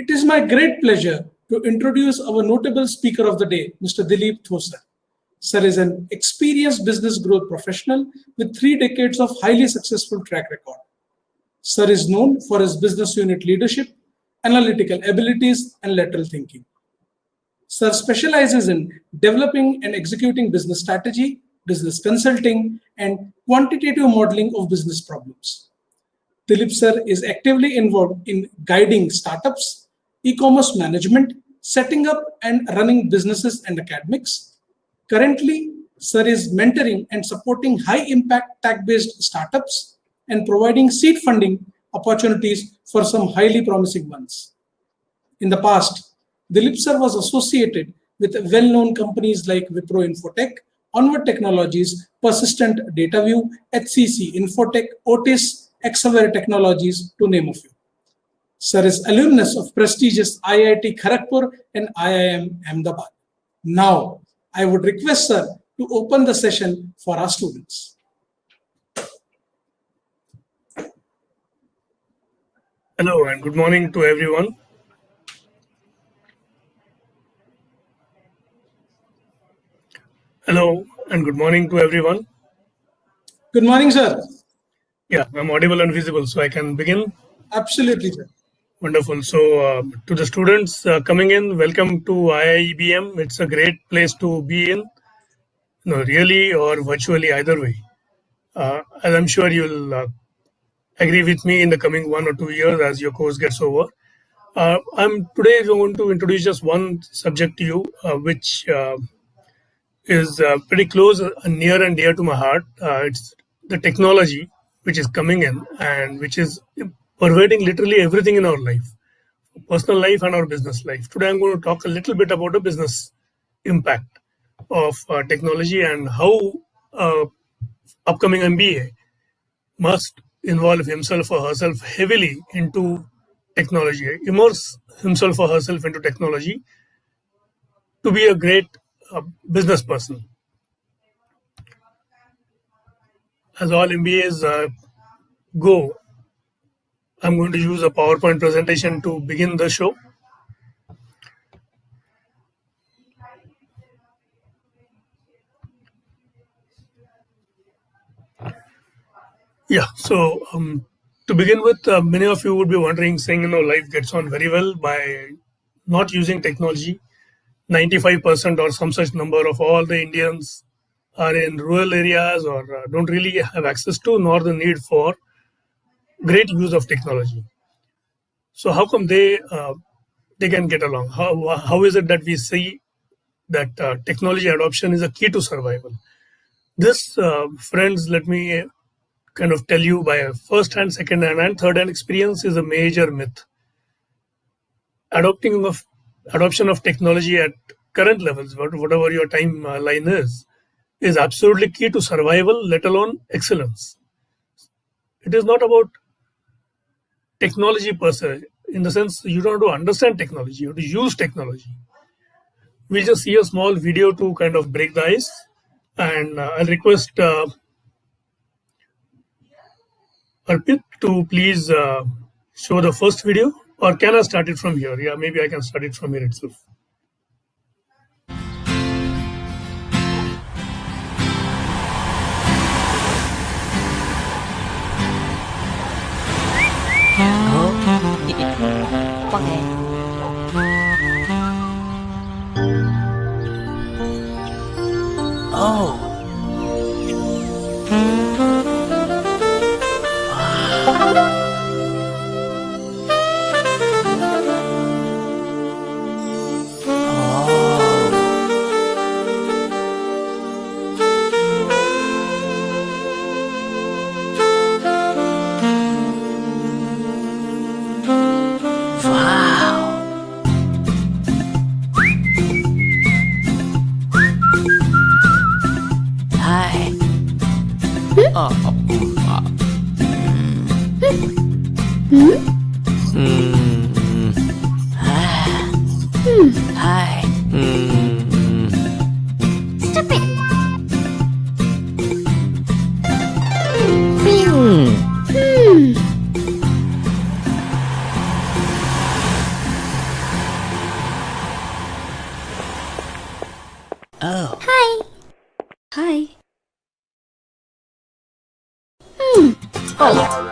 It is my great pleasure to introduce our notable speaker of the day, Mr. Dilip Thosar. Sir is an experienced business growth professional with 3 decades of highly successful track record. Sir is known for his business unit leadership, analytical abilities, and lateral thinking. Sir specializes in developing and executing business strategy, business consulting, and quantitative modeling of business problems. Dilip sir is actively involved in guiding startups, e-commerce management, setting up and running businesses and academics. Currently, sir is mentoring and supporting high-impact tech-based startups and providing seed funding opportunities for some highly promising ones. In the past, Dilip sir was associated with well-known companies like Wipro Infotech, Onward Technologies, Persistent DataView, HCC Infotech, Otis, Exaware Technologies, to name a few. Sir is alumnus of prestigious IIT Kharagpur and IIM Ahmedabad. Now, I would request sir to open the session for our students. Hello and good morning to everyone. Hello and good morning to everyone. Good morning, sir. Yeah, I'm audible and visible, so I can begin. Absolutely, sir. Wonderful. So, to the students coming in, welcome to IIEBM. It's a great place to be in, really or virtually, either way. As I'm sure you'll agree with me in the coming 1 or 2 years as your course gets over. I'm today going to introduce just one subject to you, which is pretty close and near and dear to my heart. It's the technology which is coming in and which is pervading literally everything in our life, personal life and our business life. Today I'm going to talk a little bit about the business impact of technology and how upcoming MBA must involve himself or herself heavily into technology, immerse himself or herself into technology to be a great business person. As all MBAs go, I'm going to use a PowerPoint presentation to begin the show. Yeah, so to begin with, many of you would be wondering, saying, life gets on very well by not using technology. 95% or some such number of all the Indians are in rural areas or don't really have access to nor the need for great use of technology. So how come they can get along? How is it that we see that technology adoption is a key to survival? This, friends, let me kind of tell you by first-hand, second-hand, and third-hand experience is a major myth. Adoption of technology at current levels, whatever your timeline is absolutely key to survival, let alone excellence. It is not about technology per se, in the sense you don't have to understand technology, you have to use technology. We'll just see a small video to kind of break the ice, and I'll request Arpit to please show the first video. Or can I start it from here? Yeah, maybe I can start it from here itself. Oh. Hi. Stupid. Oh.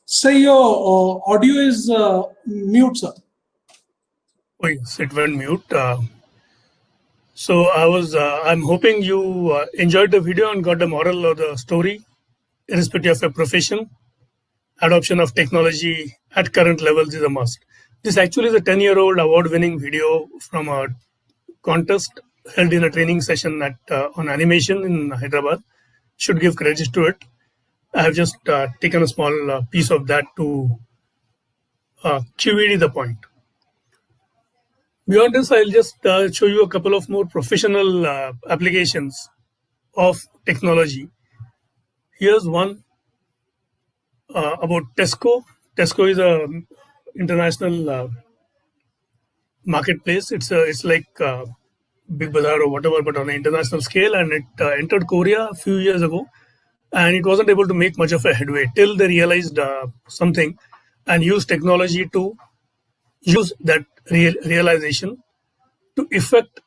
Sir, your audio is mute, sir. Oh, yes, it went mute. So I'm hoping you enjoyed the video and got the moral of the story, irrespective of your profession. Adoption of technology at current levels is a must. This actually is a 10-year-old award-winning video from a contest held in a training session on animation in Hyderabad. Should give credit to it. I have just taken a small piece of that to QED the point. Beyond this, I'll just show you a couple of more professional applications of technology. Here's one about Tesco. Tesco is a international marketplace. It's like Big Bazaar or whatever, but on an international scale. And it entered Korea a few years ago, and it wasn't able to make much of a headway till they realized something and used technology to use that realization to effect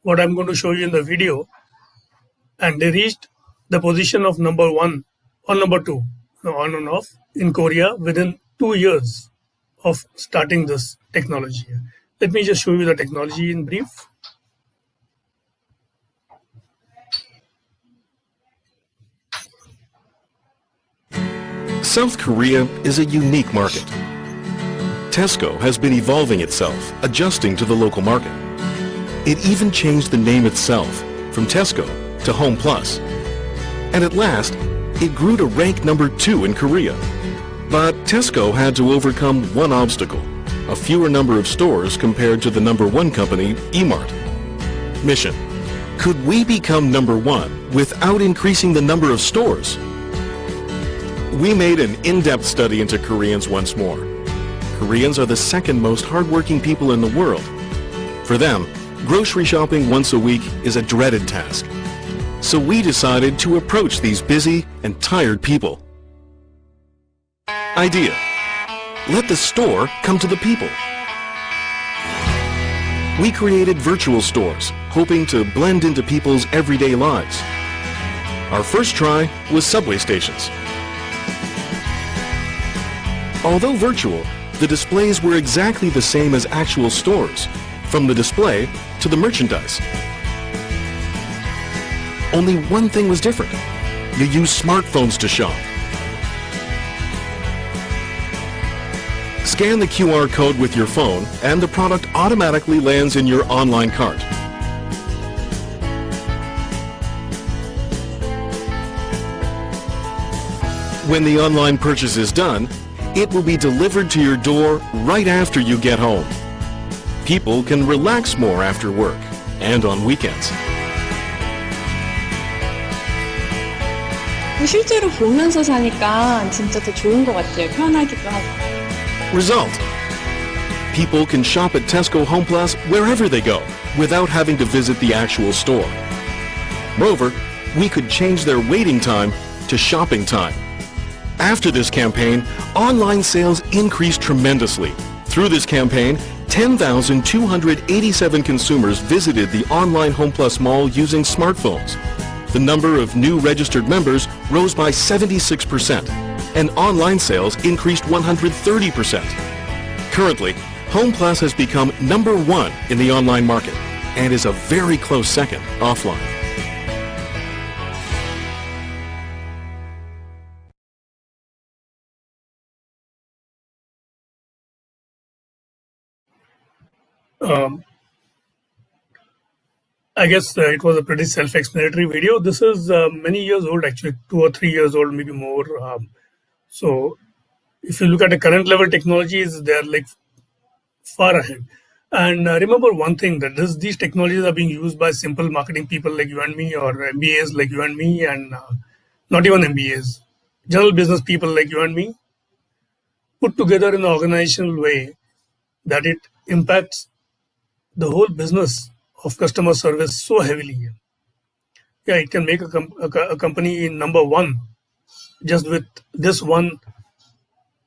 what I'm going to show you in the video. And they reached the position of number 1 or number 2, on and off, in Korea within 2 years of starting this technology. Let me just show you the technology in brief. South Korea is a unique market. Tesco has been evolving itself, adjusting to the local market. It even changed the name itself from Tesco to Home Plus. And at last, it grew to rank number 2 in Korea. But Tesco had to overcome one obstacle, a fewer number of stores compared to the number 1 company, Emart. Mission: could we become number 1 without increasing the number of stores? We made an in-depth study into Koreans once more. Koreans are the second most hardworking people in the world. For them, grocery shopping once a week is a dreaded task. So we decided to approach these busy and tired people. Idea: let the store come to the people. We created virtual stores, hoping to blend into people's everyday lives. Our first try was subway stations. Although virtual, the displays were exactly the same as actual stores, from the display to the merchandise. Only one thing was different. You use smartphones to shop. Scan the QR code with your phone and the product automatically lands in your online cart. When the online purchase is done, it will be delivered to your door right after you get home. People can relax more after work and on weekends. 실제로 보면서 사니까 진짜 더 좋은 것 같아요. 편하기도 하고. Result: people can shop at Tesco Home Plus wherever they go without having to visit the actual store. Moreover, we could change their waiting time to shopping time. After this campaign, online sales increased tremendously. Through this campaign, 10,287 consumers visited the online HomePlus mall using smartphones. The number of new registered members rose by 76%, and online sales increased 130%. Currently, HomePlus has become number one in the online market and is a very close second offline. I guess it was a pretty self-explanatory video. This is many years old, actually 2 or 3 years old, maybe more. So if you look at the current level technologies, they're like far ahead. And remember one thing, that these technologies are being used by simple marketing people like you and me, or MBAs like you and me, and not even MBAs, general business people like you and me, put together in an organizational way that it impacts the whole business of customer service so heavily. Yeah, it can make a company number one just with this one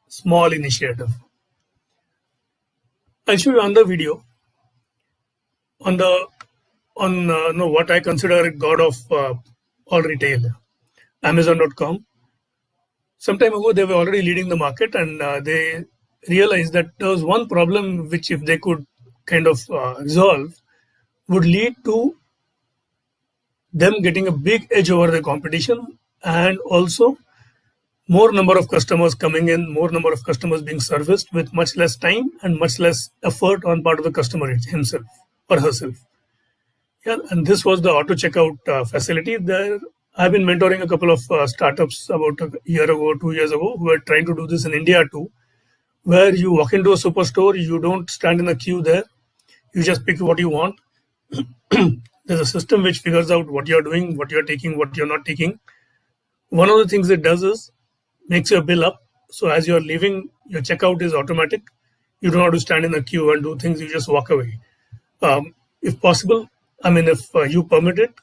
small initiative. I'll show you another video on what I consider a god of all retail, Amazon.com. Some time ago, they were already leading the market, and they realized that there was one problem which, if they could kind of resolve, would lead to them getting a big edge over the competition, and also more number of customers coming in, more number of customers being serviced with much less time and much less effort on part of the customer himself or herself. Yeah, and this was the auto checkout facility. There, I've been mentoring a couple of startups about a year ago, 2 years ago, who are trying to do this in India too, where you walk into a superstore, you don't stand in a queue there, you just pick what you want. There's a system which figures out what you're doing, what you're taking, what you're not taking. One of the things it does is makes your bill up. So as you're leaving, your checkout is automatic. You don't have to stand in a queue and do things, you just walk away. If possible, if you permit it,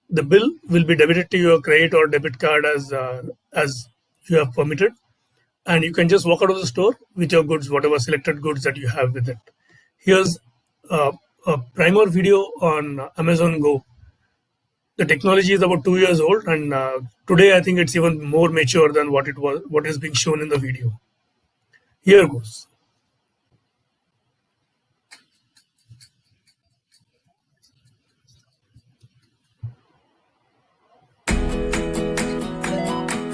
the bill will be debited to your credit or debit card as you have permitted. And you can just walk out of the store with your goods, whatever selected goods that you have with it. Here's a primer video on Amazon Go. The technology is about 2 years old, and today I think it's even more mature than what is being shown in the video. Here goes.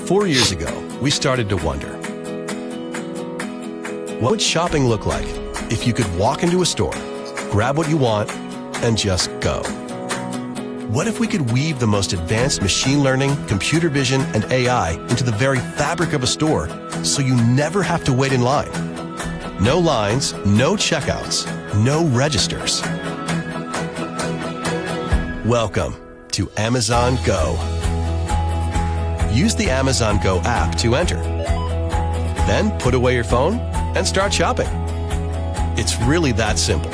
Four years ago, we started to wonder, what would shopping look like if you could walk into a store, grab what you want, and just go? What if we could weave the most advanced machine learning, computer vision, and AI into the very fabric of a store so you never have to wait in line? No lines, no checkouts, no registers. Welcome to Amazon Go. Use the Amazon Go app to enter. Then put away your phone and start shopping. It's really that simple.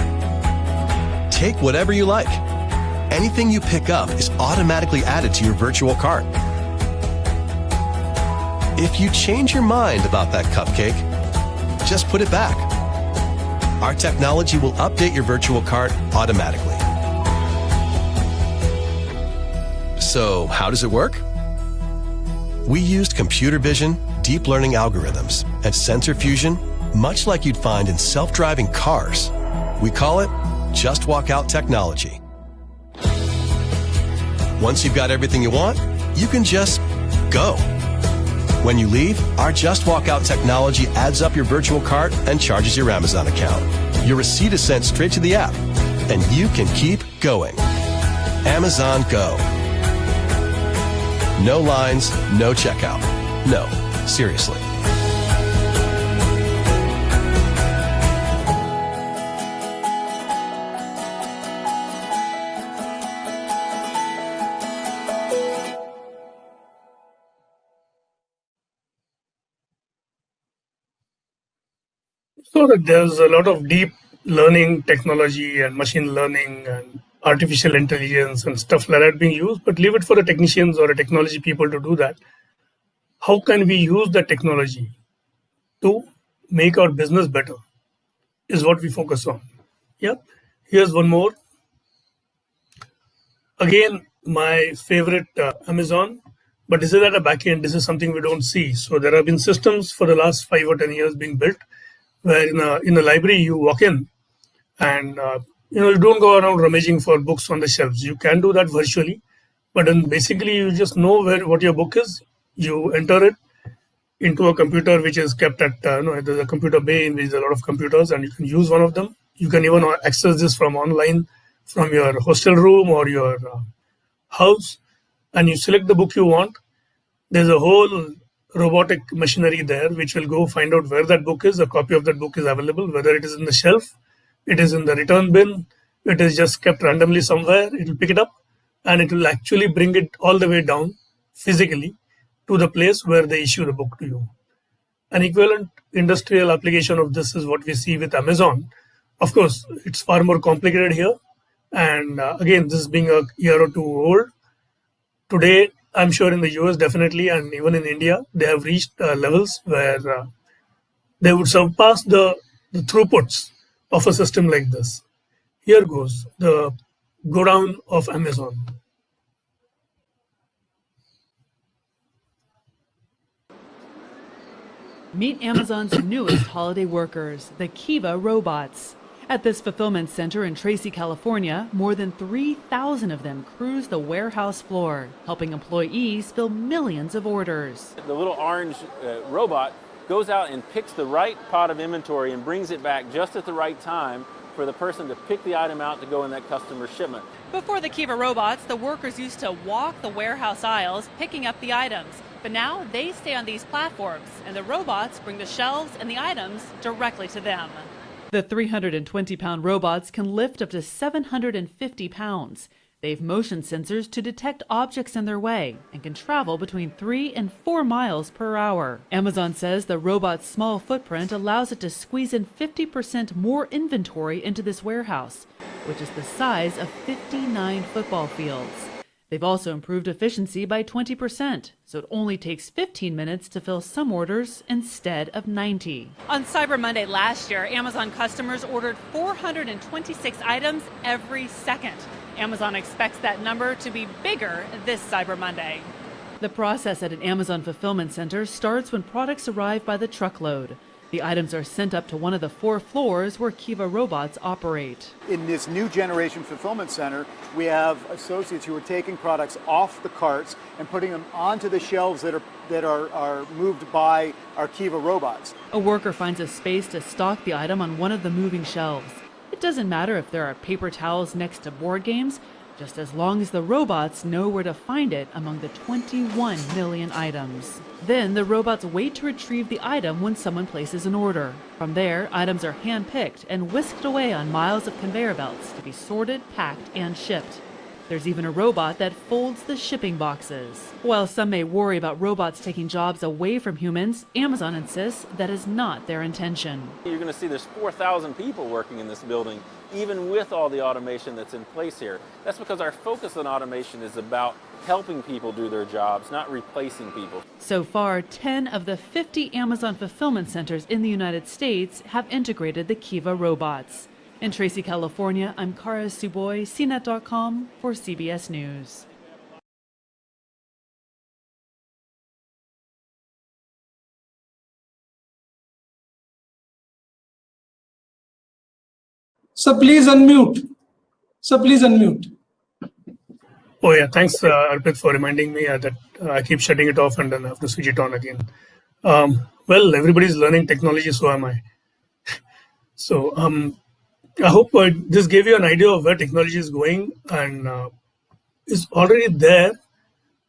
Take whatever you like. Anything you pick up is automatically added to your virtual cart. If you change your mind about that cupcake, just put it back. Our technology will update your virtual cart automatically. So, how does it work? We used computer vision, deep learning algorithms, and sensor fusion, much like you'd find in self-driving cars. We call it Just Walk Out technology. Once you've got everything you want, you can just go. When you leave, our Just Walk Out technology adds up your virtual cart and charges your Amazon account. Your receipt is sent straight to the app, and you can keep going. Amazon Go. No lines, no checkout. No, seriously. So that there's a lot of deep learning technology and machine learning and artificial intelligence and stuff like that being used, but leave it for the technicians or the technology people to do that. how can we use the technology to make our business better is what we focus on. Yeah. Here's one more. Again, my favorite Amazon, but this is at a back end. This is something we don't see. So there have been systems for the last 5 or 10 years being built where in a library you walk in and you don't go around rummaging for books on the shelves. You can do that virtually, but then basically you just know what your book is. You enter it into a computer which is kept at there's a computer bay in which there's a lot of computers, and you can use one of them. You can even access this from online, from your hostel room or your house, and you select the book you want. There's a whole robotic machinery there which will go find out where that book is. A copy of that book is available, whether it is in the shelf, it is in the return bin, it is just kept randomly somewhere. It will pick it up and it will actually bring it all the way down physically to the place where they issue the book to you. An equivalent industrial application of this is what we see with Amazon. Of course, it's far more complicated here. And again, this being a year or two old, today, I'm sure in the US definitely, and even in India, they have reached levels where they would surpass the throughputs of a system like this. Here goes the go down of Amazon. Meet Amazon's newest holiday workers, the Kiva robots. At this fulfillment center in Tracy, California, more than 3,000 of them cruise the warehouse floor, helping employees fill millions of orders. The little orange robot goes out and picks the right pot of inventory and brings it back just at the right time for the person to pick the item out to go in that customer's shipment. Before the Kiva robots, the workers used to walk the warehouse aisles picking up the items. But now they stay on these platforms, and the robots bring the shelves and the items directly to them. The 320-pound robots can lift up to 750 pounds. They have motion sensors to detect objects in their way and can travel between 3 and 4 miles per hour. Amazon says the robot's small footprint allows it to squeeze in 50% more inventory into this warehouse, which is the size of 59 football fields. They've also improved efficiency by 20%, so it only takes 15 minutes to fill some orders instead of 90. On Cyber Monday last year, Amazon customers ordered 426 items every second. Amazon expects that number to be bigger this Cyber Monday. The process at an Amazon fulfillment center starts when products arrive by the truckload. The items are sent up to one of the 4 floors where Kiva robots operate. In this new generation fulfillment center, we have associates who are taking products off the carts and putting them onto the shelves that are moved by our Kiva robots. A worker finds a space to stock the item on one of the moving shelves. It doesn't matter if there are paper towels next to board games, just as long as the robots know where to find it among the 21 million items. Then the robots wait to retrieve the item when someone places an order. From there, items are hand-picked and whisked away on miles of conveyor belts to be sorted, packed, and shipped. There's even a robot that folds the shipping boxes. While some may worry about robots taking jobs away from humans, Amazon insists that is not their intention. You're going to see there's 4,000 people working in this building, even with all the automation that's in place here. That's because our focus on automation is about helping people do their jobs, not replacing people. So far, 10 of the 50 Amazon fulfillment centers in the United States have integrated the Kiva robots. In Tracy, California, I'm Kara Suboy, CNET.com for CBS News. So please unmute. So please unmute. Oh yeah, thanks Arpit for reminding me that I keep shutting it off and then I have to switch it on again. Well, everybody's learning technology, so am I. So I hope this gave you an idea of where technology is going and is already there.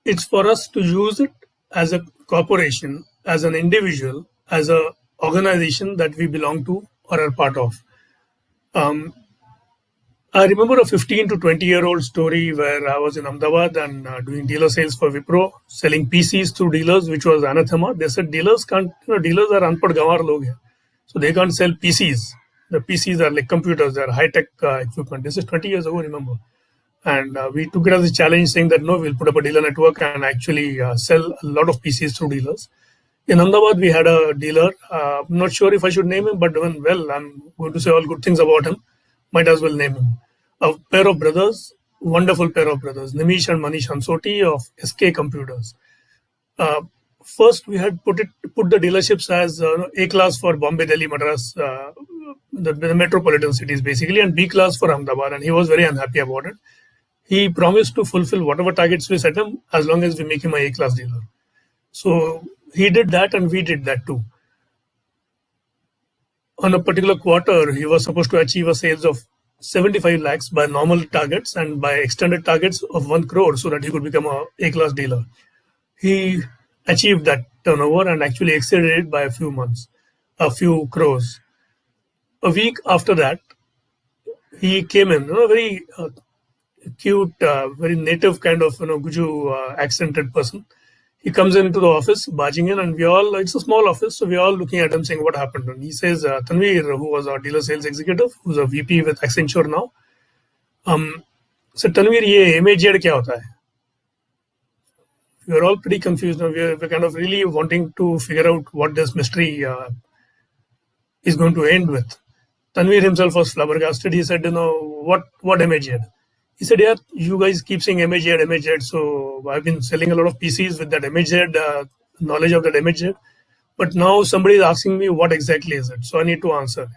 It's for us to use it as a corporation, as an individual, as an organization that we belong to or are part of. I remember a 15 to 20-year-old story where I was in Ahmedabad and doing dealer sales for Wipro, selling PCs through dealers, which was anathema. They said dealers can't, dealers are unpad gawar log hai. So they can't sell PCs. The PCs are like computers, they're high-tech equipment. This is 20 years ago, remember. And we took it as a challenge, saying that no, we'll put up a dealer network and actually sell a lot of PCs through dealers. In Ahmedabad, we had a dealer. I'm not sure if I should name him, but well, I'm going to say all good things about him. Might as well name him. A pair of brothers, wonderful pair of brothers, Nimish and Manish Hansoti of SK Computers. First, we had put the dealerships as A class for Bombay, Delhi, Madras, the metropolitan cities basically, and B class for Ahmedabad. And he was very unhappy about it. He promised to fulfill whatever targets we set him as long as we make him a A class dealer. So he did that, and we did that too. On a particular quarter, he was supposed to achieve a sales of 75 lakhs by normal targets and by extended targets of 1 crore so that he could become a A-class dealer. He achieved that turnover and actually exceeded it by a few crores. A week after that, he came in, a very cute, very native kind of Guju accented person. He comes into the office, barging in, and it's a small office, so we're all looking at him saying, what happened? And he says, Tanveer, who was our dealer sales executive, who's a VP with Accenture now, said, Tanveer, ye MAZ kya hota hai? We're all pretty confused now. We're kind of really wanting to figure out what this mystery is going to end with. Tanveer himself was flabbergasted. He said, what MAZ? He said, yeah, you guys keep saying MAZ, so I've been selling a lot of PCs with that MAZ, knowledge of that MAZ. But now somebody is asking me what exactly is it, so I need to answer.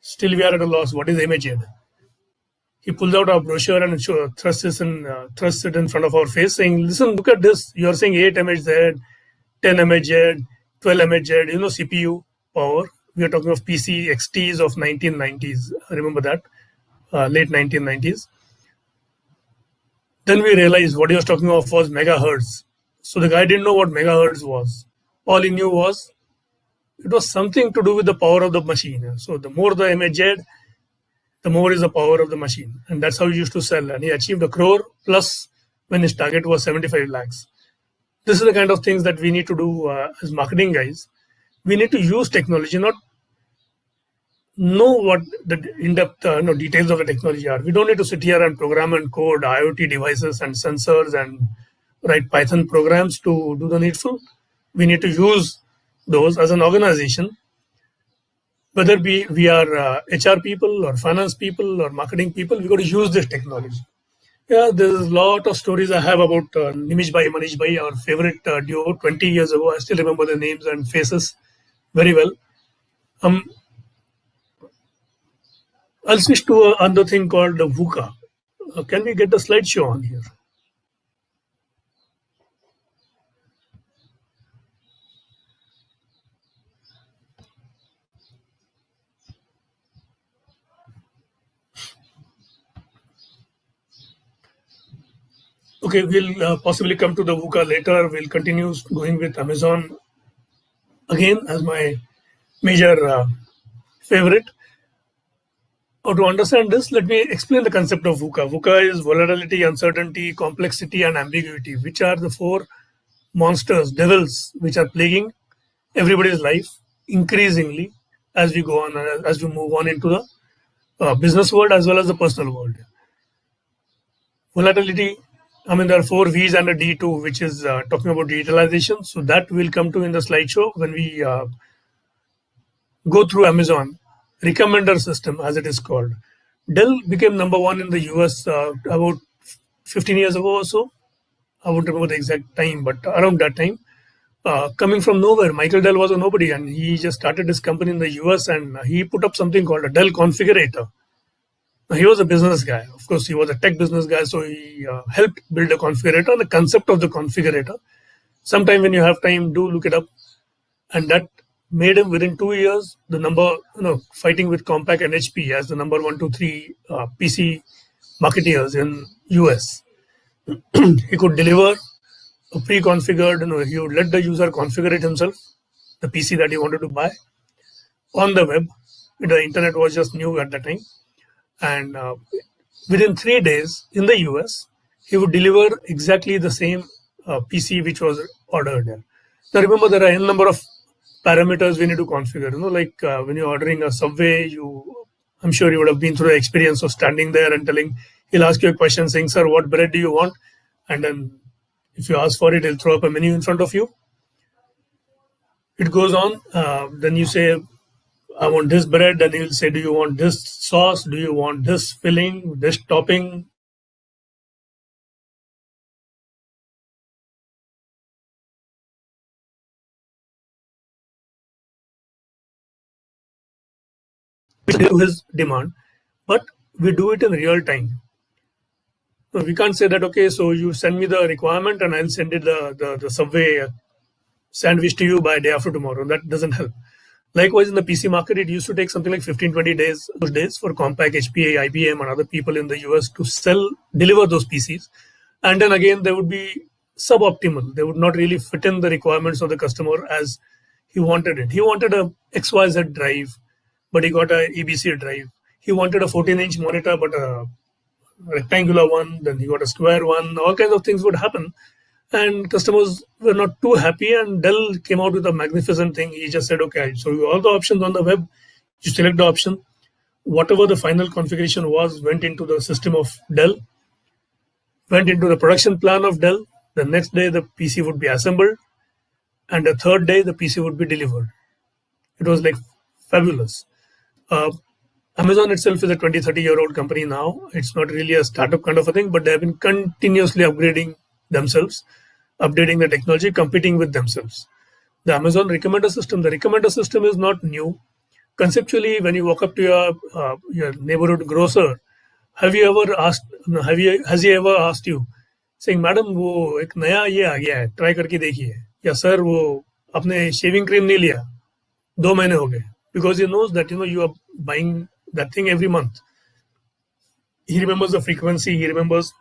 Still we are at a loss. What is MAZ? He pulls out our brochure and thrusts it in front of our face, saying, listen, look at this. You're saying 8 MAZ, 10 MAZ, 12 MAZ, CPU power. We are talking of PC XTs of 1990s. Remember that? Late 1990s. Then we realized what he was talking of was megahertz. So the guy didn't know what megahertz was. All he knew was it was something to do with the power of the machine. So the more the MAZ, the more is the power of the machine. And that's how he used to sell. And he achieved 1 crore plus when his target was 75 lakhs. This is the kind of things that we need to do as marketing guys. We need to use technology, not know what the in-depth details of the technology are. We don't need to sit here and program and code IoT devices and sensors and write Python programs to do the needful. We need to use those as an organization, whether we are HR people or finance people or marketing people. We got to use this technology. Yeah, there's a lot of stories I have about Nimish Bhai, Manish Bhai, our favorite duo 20 years ago. I still remember the names and faces very well. I'll switch to another thing called the VUCA. Can we get the slideshow on here? Okay, we'll possibly come to the VUCA later. We'll continue going with Amazon again as my major favorite. To understand this, let me explain the concept of VUCA. VUCA is volatility, uncertainty, complexity, and ambiguity, which are the 4 monsters, devils, which are plaguing everybody's life increasingly as we go on, as we move on into the business world as well as the personal world. Volatility, there are 4 V's and a D too, which is talking about digitalization. So that we'll come to in the slideshow when we go through Amazon recommender system, as it is called. Dell became number 1 in the US about 15 years ago or so. I won't remember the exact time, but around that time. Coming from nowhere, Michael Dell was a nobody, and he just started his company in the US, and he put up something called a Dell configurator. Now, he was a business guy. Of course, he was a tech business guy, so he helped build a configurator. The concept of the configurator, sometime when you have time, do look it up. And that made him within 2 years the number, fighting with Compaq and HP as the number 1, 2, 3 PC marketeers in US. He could deliver a pre-configured, he would let the user configure it himself, the PC that he wanted to buy on the web. The internet was just new at that time. And within 3 days in the US, he would deliver exactly the same PC which was ordered. Now remember, there are n number of parameters we need to configure. When you're ordering a Subway, I'm sure you would have been through the experience of standing there and telling, He'll ask you a question saying, sir, what bread do you want? And then if you ask for it, he'll throw up a menu in front of you. It goes on. Then you say, I want this bread. And he'll say, do you want this sauce? Do you want this filling, this topping? To his demand, but we do it in real time. So we can't say that, okay, so you send me the requirement and I'll send it the Subway sandwich to you by day after tomorrow. That doesn't help. Likewise, in the PC market, it used to take something like 15-20 days for Compaq, HPA, IBM, and other people in the US to deliver those PCs. And then again, they would be suboptimal. They would not really fit in the requirements of the customer as he wanted it. He wanted a XYZ drive, but he got a EBC drive. He wanted a 14-inch monitor, but a rectangular one. Then he got a square one. All kinds of things would happen. And customers were not too happy, and Dell came out with a magnificent thing. He just said, okay, I'll show you all the options on the web. You select the option. Whatever the final configuration was went into the system of Dell, went into the production plan of Dell. The next day, the PC would be assembled. And the third day, the PC would be delivered. It was like fabulous. Amazon itself is a 20-30-year-old company now. It's not really a startup kind of a thing, but they have been continuously upgrading themselves, updating the technology, competing with themselves. The Amazon recommender system, the recommender system is not new. Conceptually, when you walk up to your neighborhood grocer, has he ever asked you, saying, Madam, वो एक नया ये आ गया है, try करके देखिए, या sir वो अपने shaving cream नहीं लिया, 2 महीने हो गए, because he knows that you are buying that thing every month. He remembers the frequency, he remembers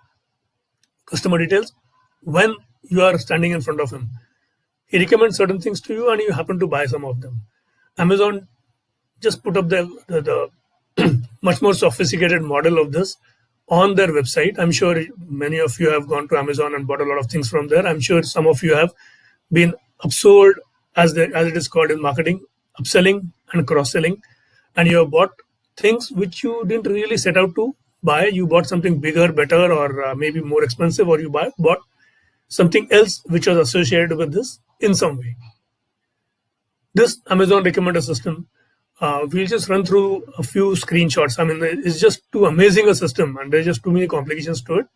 customer details. When you are standing in front of him, he recommends certain things to you and you happen to buy some of them. Amazon just put up the much more sophisticated model of this on their website. I'm sure many of you have gone to Amazon and bought a lot of things from there. I'm sure some of you have been upsold, as it is called in marketing, upselling and cross-selling, and you have bought things which you didn't really set out to buy. You bought something bigger, better, or maybe more expensive, or you bought something else which was associated with this in some way. This Amazon recommender system, we'll just run through a few screenshots. I mean, it's just too amazing a system, and there's just too many complications to it,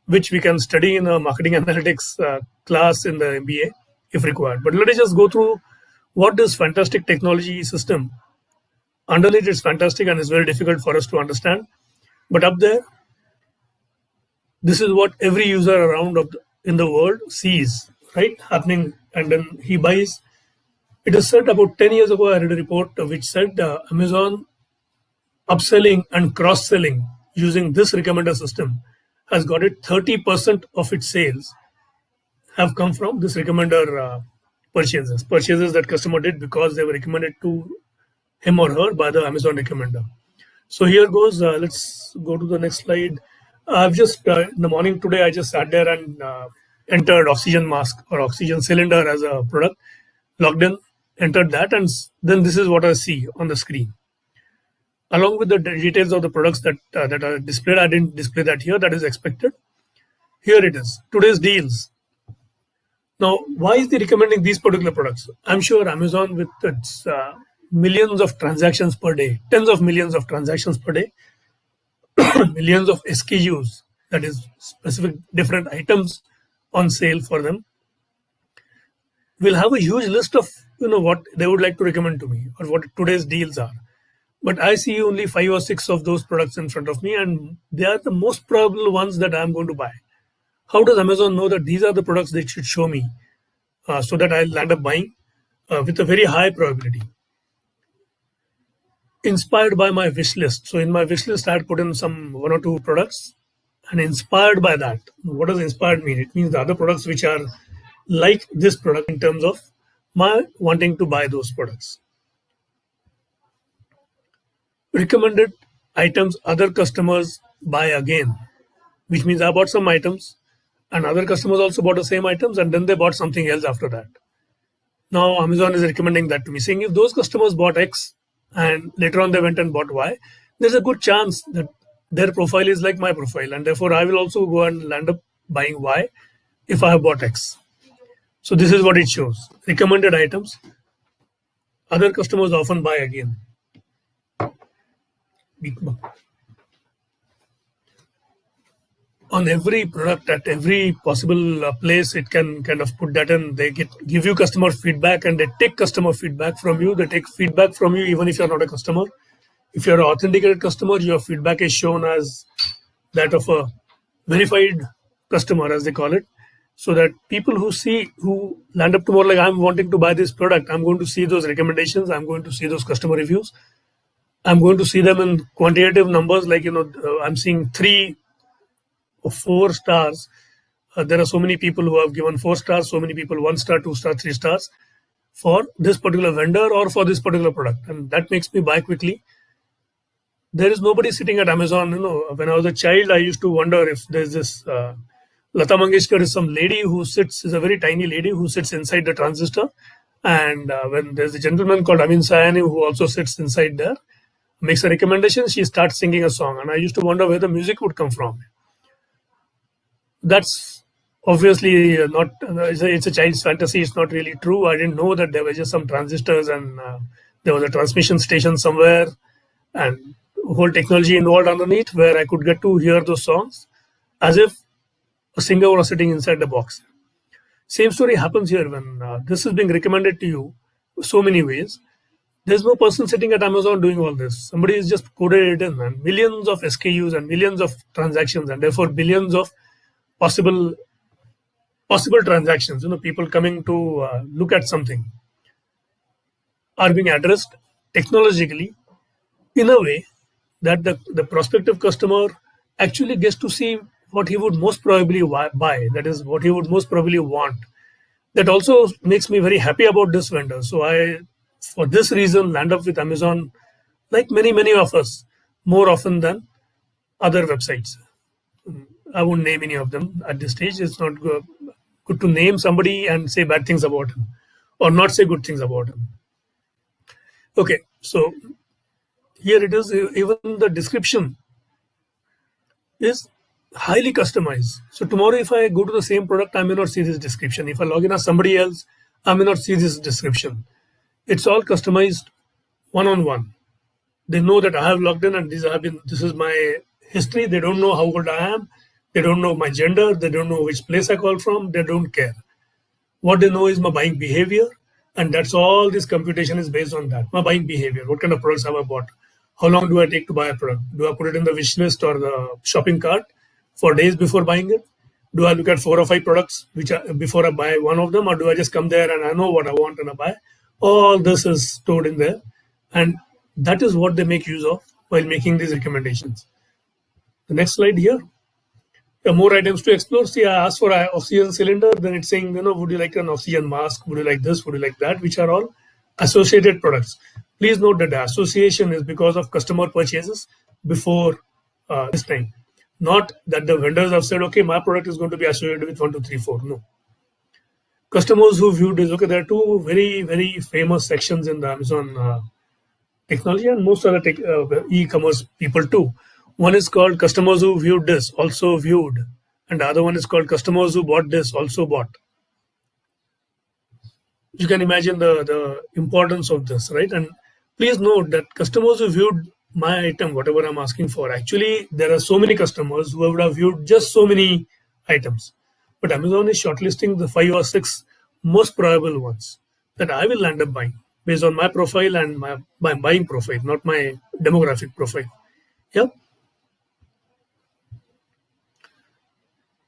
which we can study in a marketing analytics class in the MBA if required. But let us just go through what this fantastic technology system. Underneath, it's fantastic and it's very difficult for us to understand. But up there, this is what every user around in the world sees, right, happening, and then he buys. It is said about 10 years ago, I read a report which said Amazon upselling and cross-selling using this recommender system has got it 30% of its sales have come from this recommender purchases that customer did because they were recommended to him or her by the Amazon recommender. So here goes. Let's go to the next slide. I've just in the morning today, I just sat there and entered oxygen mask or oxygen cylinder as a product, logged in, entered that, and then this is what I see on the screen. Along with the details of the products that are displayed, I didn't display that here. That is expected. Here it is. Today's deals. Now, why is he recommending these particular products? I'm sure Amazon, with its millions of transactions per day, tens of millions of transactions per day, millions of SKUs, that is specific different items on sale for them, will have a huge list of what they would like to recommend to me or what today's deals are. But I see only 5 or 6 of those products in front of me, and they are the most probable ones that I'm going to buy. How does Amazon know that these are the products they should show me so that I'll land up buying with a very high probability? Inspired by my wish list. So in my wish list, I had put in 1 or 2 products, and inspired by that. What does inspired mean? It means the other products which are like this product in terms of my wanting to buy those products. Recommended items other customers buy again, which means I bought some items and other customers also bought the same items, and then they bought something else after that. Now Amazon is recommending that to me, saying if those customers bought X and later on they went and bought Y, there's a good chance that their profile is like my profile, and therefore I will also go and land up buying Y if I have bought X. So this is what it shows. Recommended items. Other customers often buy again. On every product, at every possible place, it can kind of put that in. They give you customer feedback, and they take customer feedback from you. They take feedback from you even if you're not a customer. If you're an authenticated customer, your feedback is shown as that of a verified customer, as they call it, so that people who land up tomorrow like, I'm wanting to buy this product, I'm going to see those recommendations, I'm going to see those customer reviews, I'm going to see them in quantitative numbers, like, I'm seeing 3 or 4 stars. There are so many people who have given 4 stars, so many people 1 star, 2 star, 3 stars for this particular vendor or for this particular product, and that makes me buy quickly. There is nobody sitting at Amazon. When I was a child, I used to wonder if there's this Lata Mangeshkar is some lady is a very tiny lady who sits inside the transistor. And when there's a gentleman called Amin Sayani who also sits inside there, makes a recommendation, she starts singing a song. And I used to wonder where the music would come from. That's obviously not, it's a child's fantasy. It's not really true. I didn't know that there were just some transistors and there was a transmission station somewhere and whole technology involved underneath where I could get to hear those songs as if a singer was sitting inside the box. Same story happens here when this is being recommended to you so many ways. There's no person sitting at Amazon doing all this. Somebody has just coded it in, and millions of SKUs and millions of transactions, and therefore billions of possible transactions, people coming to look at something, are being addressed technologically in a way that the prospective customer actually gets to see what he would most probably buy, that is what he would most probably want. That also makes me very happy about this vendor. So I, for this reason, land up with Amazon, like many of us, more often than other websites. I won't name any of them at this stage. It's not good to name somebody and say bad things about him or not say good things about him. Okay, so here it is. Even the description is highly customized. So tomorrow if I go to the same product, I may not see this description. If I log in as somebody else, I may not see this description. It's all customized one-on-one. They know that I have logged in and this is my history. They don't know how old I am. They don't know my gender. They don't know which place I call from. They don't care. What they know is my buying behavior. And that's all this computation is based on that. My buying behavior. What kind of products have I bought? How long do I take to buy a product? Do I put it in the wish list or the shopping cart for days before buying it? Do I look at 4 or 5 products before I buy one of them, or do I just come there and I know what I want and I buy? All this is stored in there, and that is what they make use of while making these recommendations. The next slide here. More items to explore. See, I asked for an oxygen cylinder, then it's saying, would you like an oxygen mask? Would you like this? Would you like that? Which are all associated products. Please note that the association is because of customer purchases before this time. Not that the vendors have said, okay, my product is going to be associated with 1, 2, 3, 4. No. Customers who viewed this, okay, there are 2 very, very famous sections in the Amazon technology and most other e-commerce people too. One is called customers who viewed this, also viewed. And the other one is called customers who bought this, also bought. You can imagine the importance of this, right? And please note that customers who viewed my item, whatever I'm asking for, actually, there are so many customers who would have viewed just so many items. But Amazon is shortlisting the 5 or 6 most probable ones that I will end up buying based on my profile and my buying profile, not my demographic profile. Yeah.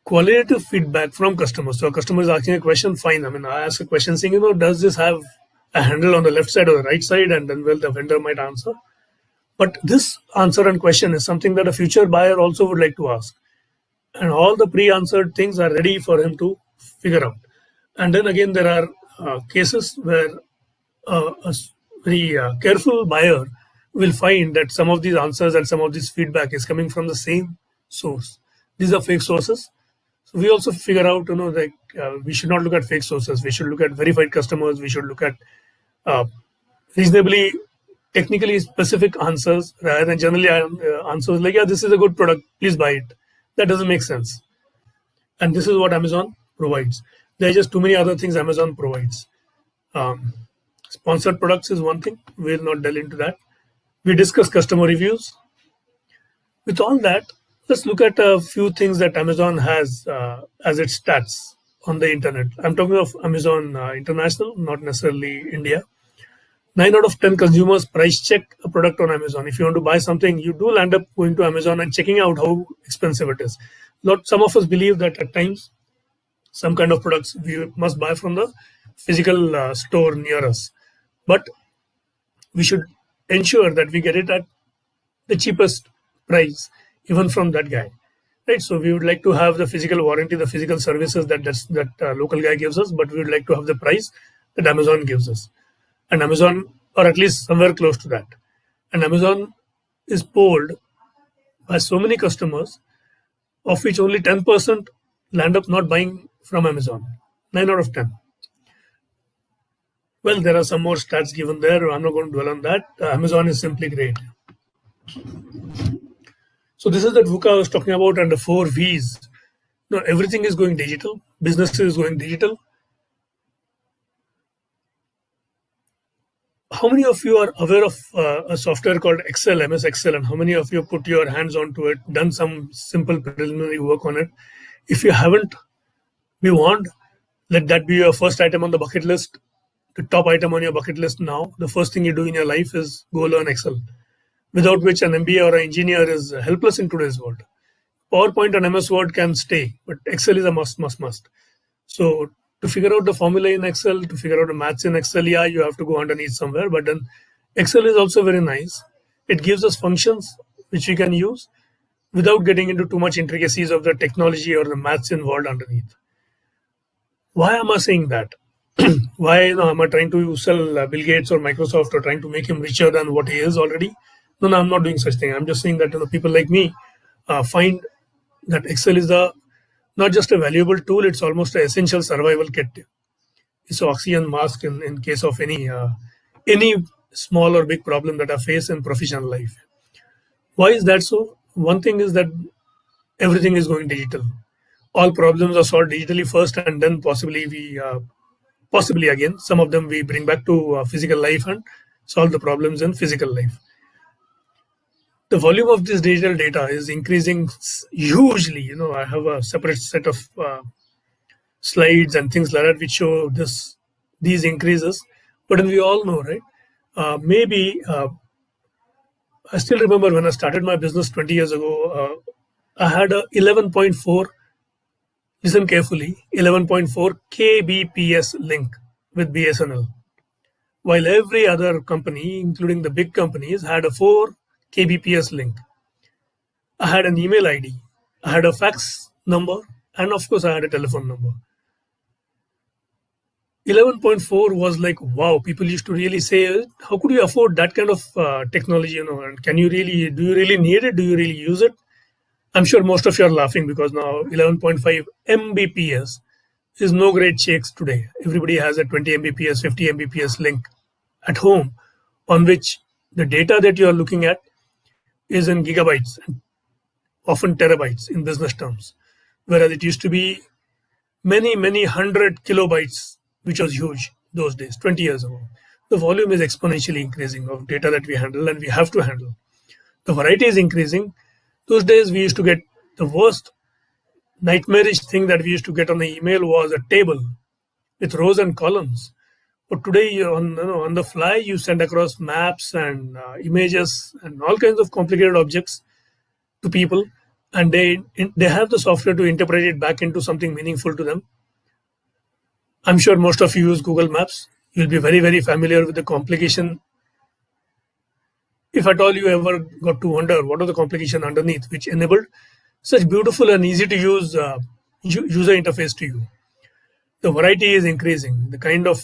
Qualitative feedback from customers. So a customer is asking a question, fine. I ask a question saying, does this have a handle on the left side or the right side? And then, the vendor might answer. But this answer and question is something that a future buyer also would like to ask. And all the pre-answered things are ready for him to figure out. And then again, there are cases where a very careful buyer will find that some of these answers and some of this feedback is coming from the same source. These are fake sources. So we also figure out, we should not look at fake sources. We should look at verified customers. We should look at reasonably technically specific answers rather than generally answers like, yeah, this is a good product, please buy it. That doesn't make sense. And this is what Amazon provides. There are just too many other things Amazon provides. Sponsored products is one thing. We'll not delve into that. We discuss customer reviews. With all that, let's look at a few things that Amazon has as its stats on the internet. I'm talking of Amazon International, not necessarily India. 9 out of 10 consumers price check a product on Amazon. If you want to buy something, you do land up going to Amazon and checking out how expensive it is. Some of us believe that at times, some kind of products we must buy from the physical store near us. But we should ensure that we get it at the cheapest price, even from that guy. Right, so we would like to have the physical warranty, the physical services that local guy gives us, but we would like to have the price that Amazon gives us. And Amazon, or at least somewhere close to that. And Amazon is polled by so many customers, of which only 10% land up not buying from Amazon. 9 out of 10. Well, there are some more stats given there. I'm not going to dwell on that. Amazon is simply great. So this is that VUCA I was talking about, and the 4 Vs. Now, everything is going digital. Business is going digital. How many of you are aware of a software called Excel, MS Excel, and how many of you put your hands onto it, done some simple preliminary work on it? If you haven't, be warned, let that be your first item on the bucket list, the top item on your bucket list now. The first thing you do in your life is go learn Excel, without which an MBA or an engineer is helpless in today's world. PowerPoint and MS Word can stay, but Excel is a must. So to figure out the formula in Excel, to figure out the maths in Excel, yeah, you have to go underneath somewhere. But then Excel is also very nice. It gives us functions which we can use without getting into too much intricacies of the technology or the maths involved underneath. Why am I saying that? Why am I trying to sell Bill Gates or Microsoft or trying to make him richer than what he is already? No, I'm not doing such thing. I'm just saying that people like me find that Excel is not just a valuable tool, it's almost an essential survival kit. It's an oxygen mask in case of any small or big problem that I face in professional life. Why is that so? One thing is that everything is going digital. All problems are solved digitally first, and then possibly again, some of them we bring back to physical life and solve the problems in physical life. The volume of this digital data is increasing hugely. I have a separate set of slides and things like that which show these increases. But we all know, right? I still remember when I started my business 20 years ago, I had a 11.4, listen carefully, 11.4 kbps link with BSNL. While every other company, including the big companies, had a 4 kbps link. I had an email ID, I had a fax number, and of course I had a telephone number. 11.4 was like, wow, people used to really say, how could you afford that kind of technology, and do you really need it? Do you really use it? I'm sure most of you are laughing because now 11.5 Mbps is no great shakes today. Everybody has a 20 Mbps, 50 Mbps link at home on which the data that you are looking at is in gigabytes, and often terabytes in business terms, whereas it used to be many hundred kilobytes, which was huge those days, 20 years ago. The volume is exponentially increasing of data that we handle and we have to handle. The variety is increasing. Those days we used to get the worst nightmarish thing that we used to get on the email was a table with rows and columns. But today on the fly, you send across maps and images and all kinds of complicated objects to people, and they have the software to interpret it back into something meaningful to them. I'm sure most of you use Google Maps. You'll be very, very familiar with the complication. If at all you ever got to wonder what are the complication underneath which enabled such beautiful and easy to use user interface to you. The variety is increasing. The kind of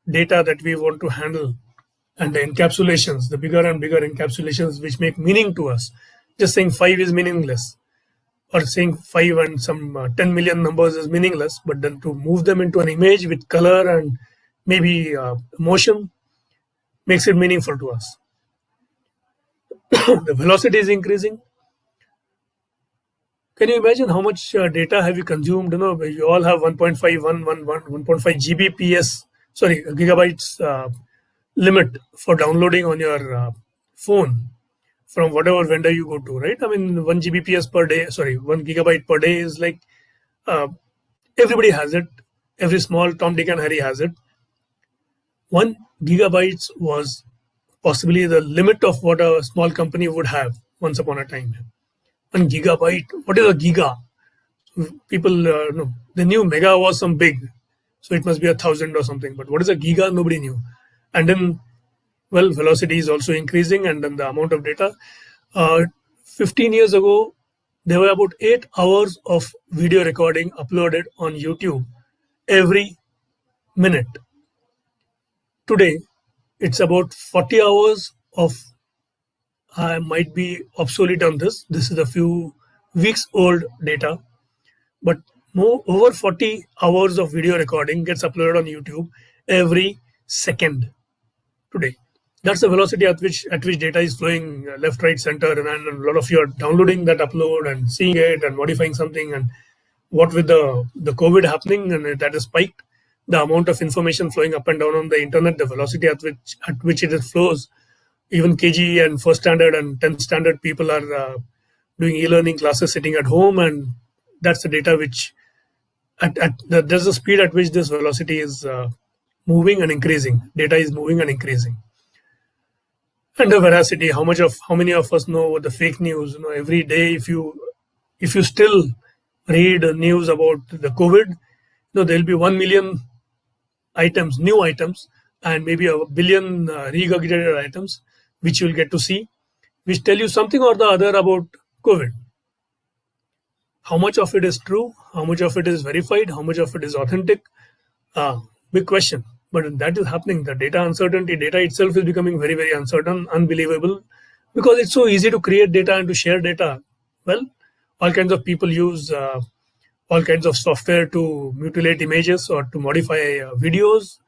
data that we want to handle and the encapsulations, the bigger and bigger encapsulations which make meaning to us. Just saying 5 is meaningless, or saying 5 and some 10 million numbers is meaningless, but then to move them into an image with color and maybe motion, makes it meaningful to us. The velocity is increasing. Can you imagine how much data have you consumed? You all have 1.5 Gbps, sorry, gigabytes limit for downloading on your phone from whatever vendor you go to, right? I mean, 1 Gbps per day, sorry, 1 gigabyte per day is like everybody has it. Every small Tom, Dick, and Harry has it. 1 gigabytes was possibly the limit of what a small company would have once upon a time. 1 gigabyte. What is a giga? People know. They knew mega was some big, so it must be 1,000 or something. But what is a giga? Nobody knew. And then, well, velocity is also increasing, and then the amount of data. 15 years ago, there were about 8 hours of video recording uploaded on YouTube every minute. Today, it's about 40 hours of, I might be obsolete on this. This is a few weeks old data, but over 40 hours of video recording gets uploaded on YouTube every second today. That's the velocity at which data is flowing left, right, center, and a lot of you are downloading that upload and seeing it and modifying something. And what with the COVID happening, and that is spiked, the amount of information flowing up and down on the internet, the velocity at which it flows. Even KG and first standard and 10th standard people are doing e-learning classes sitting at home, and that's the data which there's a speed at which this velocity is moving and increasing. Data is moving and increasing. And the veracity, how many of us know what the fake news? Every day, if you still read news about the COVID, there'll be 1 million items, new items, and maybe 1 billion regurgitated items, which you'll get to see, which tell you something or the other about COVID. How much of it is true? How much of it is verified? How much of it is authentic? Big question. But that is happening. The data uncertainty, data itself is becoming very, very uncertain, unbelievable, because it's so easy to create data and to share data. Well, all kinds of people use all kinds of software to mutilate images or to modify videos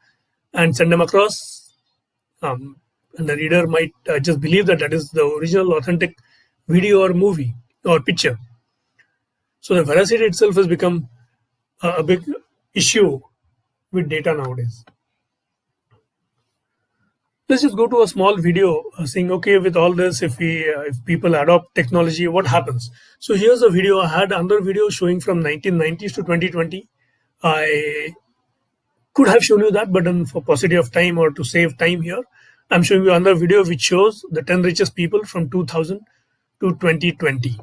and send them across. And the reader might just believe that is the original, authentic video or movie or picture. So the veracity itself has become a big issue with data nowadays. Let's just go to a small video saying, okay, with all this, if people adopt technology, what happens? So here's a video. I had another video showing from 1990s to 2020. I could have shown you that, but then for paucity of time or to save time here, I'm showing you another video which shows the 10 richest people from 2000 to 2020.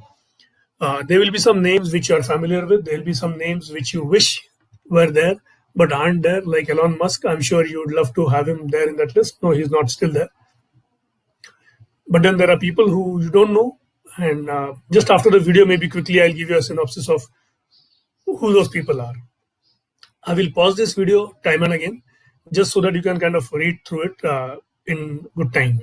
There will be some names which you are familiar with. There will be some names which you wish were there but aren't there, like Elon Musk. I'm sure you would love to have him there in that list. No, he's not still there. But then there are people who you don't know. And just after the video, maybe quickly, I'll give you a synopsis of who those people are. I will pause this video time and again, just so that you can kind of read through it in good time.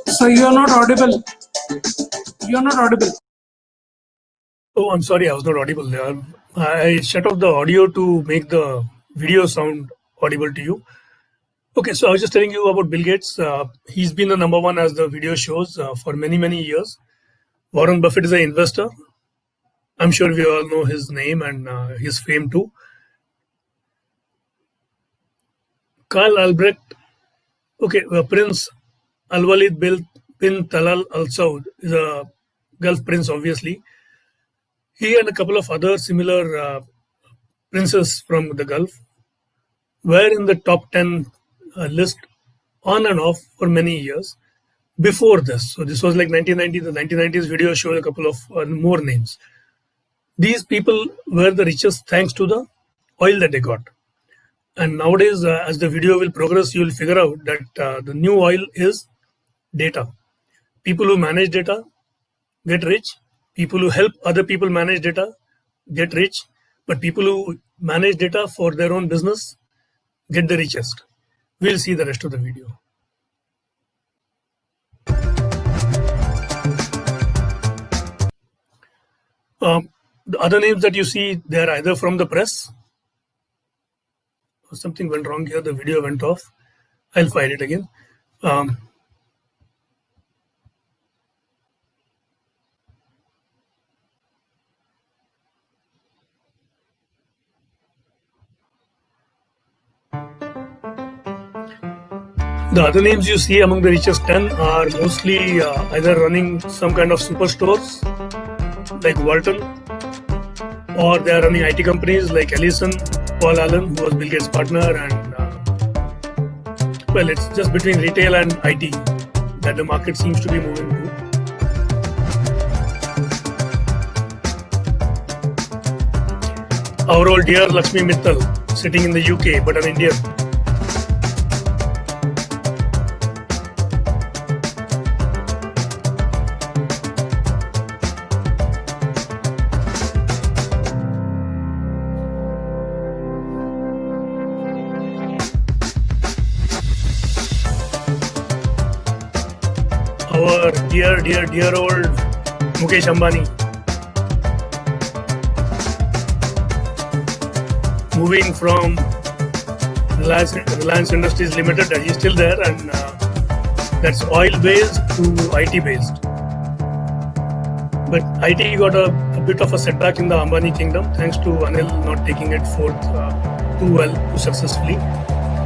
So you are not audible. You are not audible. Oh, I'm sorry, I was not audible there. I shut off the audio to make the video sound audible to you. Okay, so I was just telling you about Bill Gates. He's been the number one, as the video shows, for many, many years. Warren Buffett is an investor. I'm sure we all know his name and his fame too. Karl Albrecht, okay, Prince Al-Walid bin Talal Al Saud is a Gulf prince, obviously. He and a couple of other similar princes from the Gulf were in the top 10 list on and off for many years before this. So this was like 1990. The 1990s video showed a couple of more names. These people were the richest thanks to the oil that they got. And nowadays, as the video will progress, you will figure out that the new oil is data. People who manage data get rich. People who help other people manage data get rich. But people who manage data for their own business get the richest. We'll see the rest of the video. The other names that you see, they are either from the press. Something went wrong here. The video went off. I'll file it again. The other names you see among the richest 10 are mostly either running some kind of superstores like Walton, or they are running IT companies like Ellison, Paul Allen, who was Bill Gates' partner, and well, it's just between retail and IT that the market seems to be moving to. Our old dear Lakshmi Mittal, sitting in the UK but an Indian. Our dear old Mukesh Ambani, moving from Reliance Industries Limited, that he's still there, and that's oil based to IT based. But IT got a bit of a setback in the Ambani kingdom thanks to Anil not taking it forth too well, too successfully.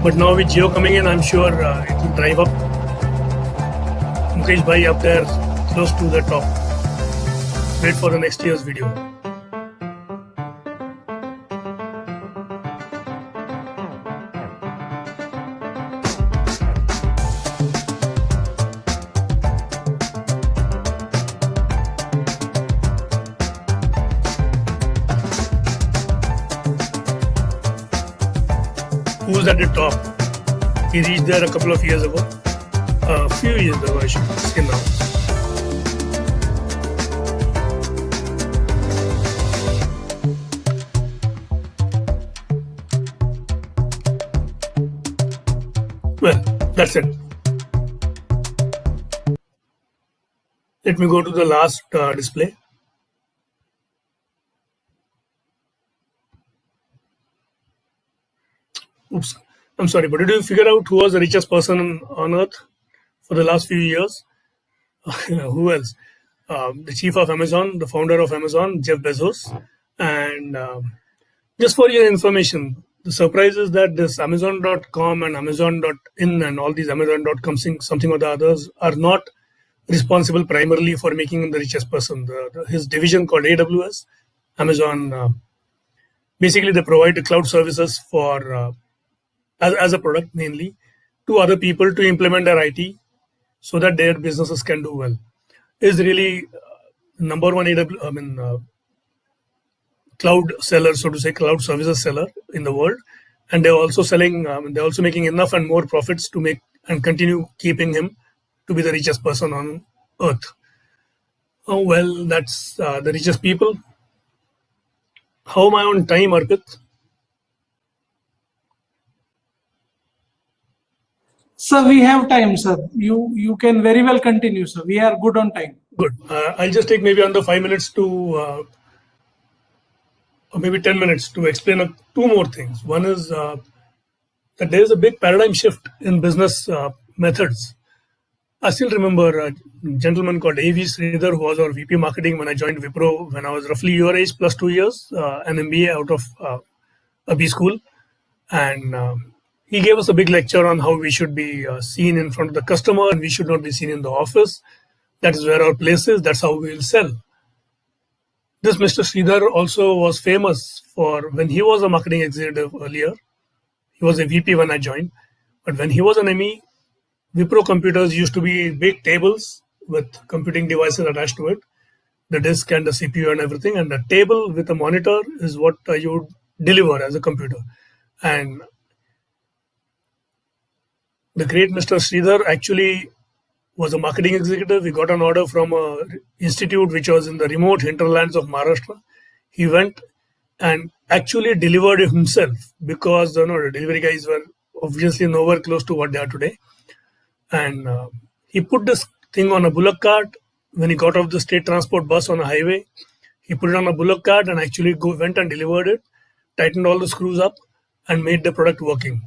But now with Jio coming in, I'm sure it will drive up Mukesh Bhai up there close to the top. Wait for the next year's video. Who's at the top? He reached there a couple of years ago. A few years ago, I should say now. Well, that's it. Let me go to the last display. Oops, I'm sorry, but did you figure out who was the richest person on earth for the last few years? Who else? The chief of Amazon, the founder of Amazon, Jeff Bezos. And just for your information, the surprise is that this Amazon.com and Amazon.in and all these Amazon.com something or the others are not responsible primarily for making him the richest person. His division called AWS, Amazon, basically they provide the cloud services for as a product mainly to other people to implement their IT so that their businesses can do well. Is really number one cloud seller, so to say, cloud services seller in the world, and they're also selling. They're also making enough and more profits to make and continue keeping him to be the richest person on earth. Oh well, that's the richest people. How am I on time, Arpit? Sir, we have time, sir. You can very well continue, sir. We are good on time. Good. I'll just take maybe under 5 minutes to, or maybe 10 minutes to explain two more things. One is that there is a big paradigm shift in business methods. I still remember a gentleman called A.V. Sridhar, who was our VP marketing when I joined Wipro when I was roughly your age plus 2 years, an MBA out of a B school. And He gave us a big lecture on how we should be seen in front of the customer and we should not be seen in the office. That is where our place is. That's how we will sell. This Mr. Sridhar also was famous for when he was a marketing executive earlier. He was a VP when I joined. But when he was an ME, Wipro computers used to be big tables with computing devices attached to it, the disk and the CPU and everything. And the table with a monitor is what you would deliver as a computer. And the great Mr. Sridhar actually was a marketing executive. He got an order from an institute which was in the remote hinterlands of Maharashtra. He went and actually delivered it himself because the delivery guys were obviously nowhere close to what they are today. And he put this thing on a bullock cart. When he got off the state transport bus on a highway, he put it on a bullock cart and actually went and delivered it, tightened all the screws up and made the product working.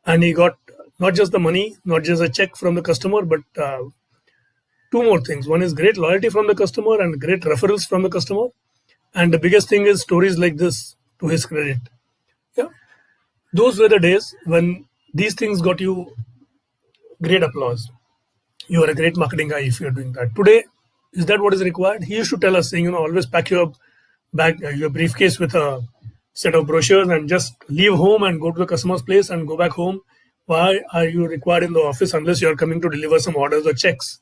And he got not just the money, not just a check from the customer, but two more things. One is great loyalty from the customer and great referrals from the customer. And the biggest thing is stories like this, to his credit. Yeah, those were the days when these things got you great applause. You are a great marketing guy if you are doing that. Today, is that what is required? He used to tell us, saying, always pack your bag, your briefcase with a set of brochures and just leave home and go to the customer's place and go back home. Why are you required in the office unless you are coming to deliver some orders or checks,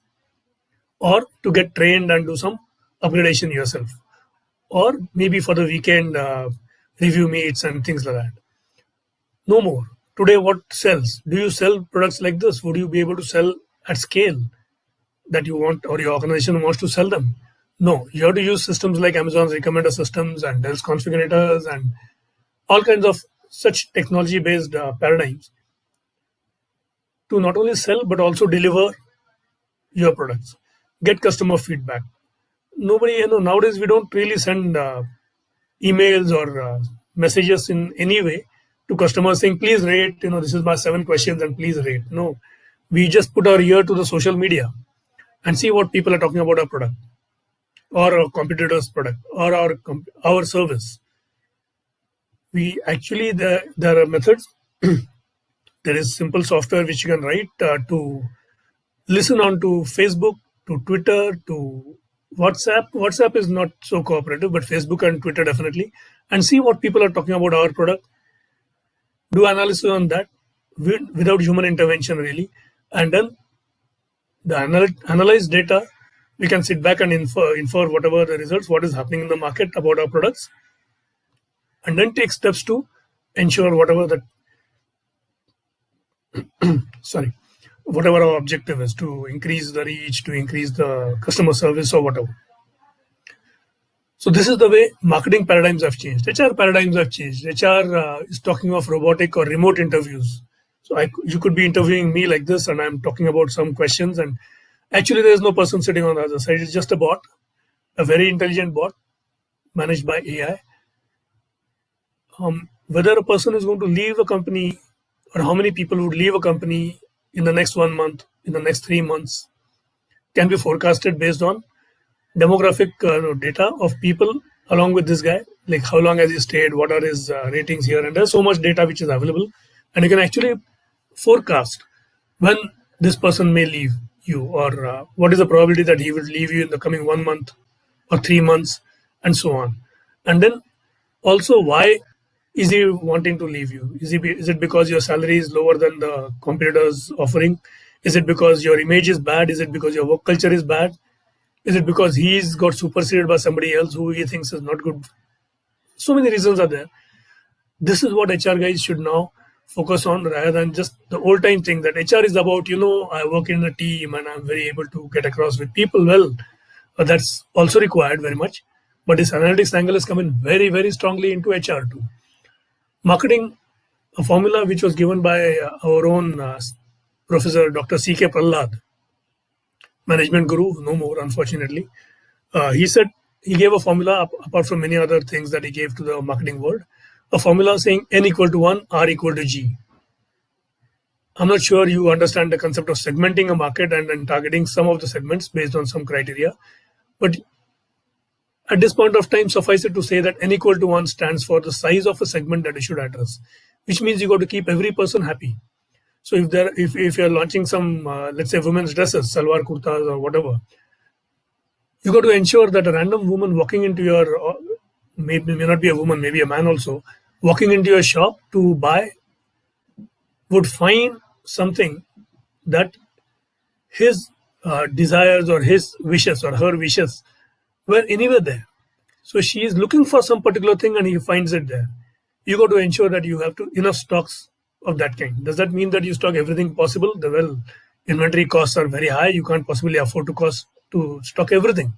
or to get trained and do some upgradation yourself, or maybe for the weekend review meets and things like that? No more. Today, what sells? Do you sell products like this? Would you be able to sell at scale that you want or your organization wants to sell them? No, you have to use systems like Amazon's recommender systems and Dell's configurators and all kinds of such technology-based paradigms to not only sell but also deliver your products, get customer feedback. Nobody, nowadays we don't really send emails or messages in any way to customers saying, please rate, this is my 7 questions and please rate. No, we just put our ear to the social media and see what people are talking about our product or our competitor's product or our service. We actually, there are methods. There is simple software which you can write to listen on to Facebook, to Twitter, to WhatsApp. WhatsApp is not so cooperative, but Facebook and Twitter definitely. And see what people are talking about our product. Do analysis on that without human intervention really. And then the analyzed data, we can sit back and infer whatever the results, what is happening in the market about our products. And then take steps to ensure whatever that whatever our objective is, to increase the reach, to increase the customer service or whatever. So this is the way marketing paradigms have changed. HR paradigms have changed. HR is talking of robotic or remote interviews. So you could be interviewing me like this and I'm talking about some questions and actually there is no person sitting on the other side. It's just a bot, a very intelligent bot managed by AI. Whether a person is going to leave a company or how many people would leave a company in the next 1 month, in the next 3 months, can be forecasted based on demographic data of people along with this guy, like how long has he stayed, what are his ratings here, and there's so much data which is available, and you can actually forecast when this person may leave you, or what is the probability that he will leave you in the coming 1 month or 3 months, and so on. And then also, why is he wanting to leave you? Is it because your salary is lower than the competitors offering? Is it because your image is bad? Is it because your work culture is bad? Is it because he's got superseded by somebody else who he thinks is not good? So many reasons are there. This is what HR guys should now focus on, rather than just the old time thing that HR is about, I work in a team and I'm very able to get across with people. Well, that's also required very much. But this analytics angle is coming very, very strongly into HR too. Marketing, a formula which was given by our own Professor Dr. C.K. Prahlad, management guru, no more unfortunately. He said, he gave a formula apart from many other things that he gave to the marketing world, a formula saying N equal to 1, R equal to G. I'm not sure you understand the concept of segmenting a market and then targeting some of the segments based on some criteria. But at this point of time, suffice it to say that N equal to 1 stands for the size of a segment that you should address. which means you got to keep every person happy. So if you're launching some let's say women's dresses, salwar kurtas or whatever, you got to ensure that a random woman walking into your may not be a woman, maybe a man also, walking into your shop to buy would find something that his desires or his wishes or her wishes were anywhere there. So she is looking for some particular thing and he finds it there. You got to ensure that you have enough stocks of that kind. Does that mean that you stock everything possible? Well, inventory costs are very high. You can't possibly afford to stock everything.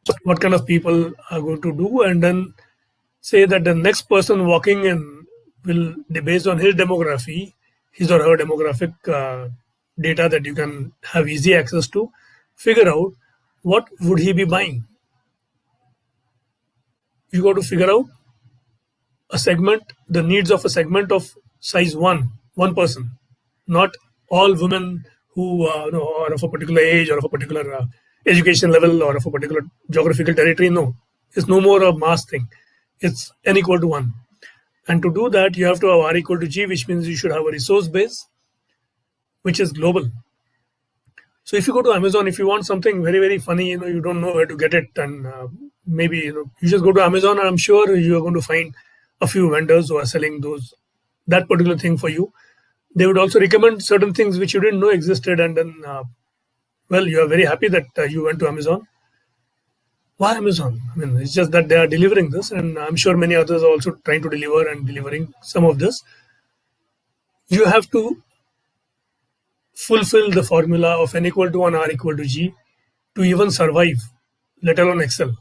So what kind of people are going to do, and then say that the next person walking in will, based on his demography, his or her demographic data that you can have easy access to, figure out what would he be buying. You got to figure out a segment, the needs of a segment of size one person, not all women who are of a particular age or of a particular education level or of a particular geographical territory. No, it's no more a mass thing. It's n equal to 1. And to do that, you have to have R equal to G, which means you should have a resource base, which is global. So if you go to Amazon, if you want something very, very funny, you don't know where to get it, and maybe you just go to Amazon, and I'm sure you are going to find a few vendors who are selling that particular thing for you. They would also recommend certain things which you didn't know existed, and then you are very happy that you went to Amazon. Why Amazon? I mean, it's just that they are delivering this, and I'm sure many others are also trying to deliver and delivering some of this. You have to fulfill the formula of n equal to 1, R equal to G to even survive, let alone excel.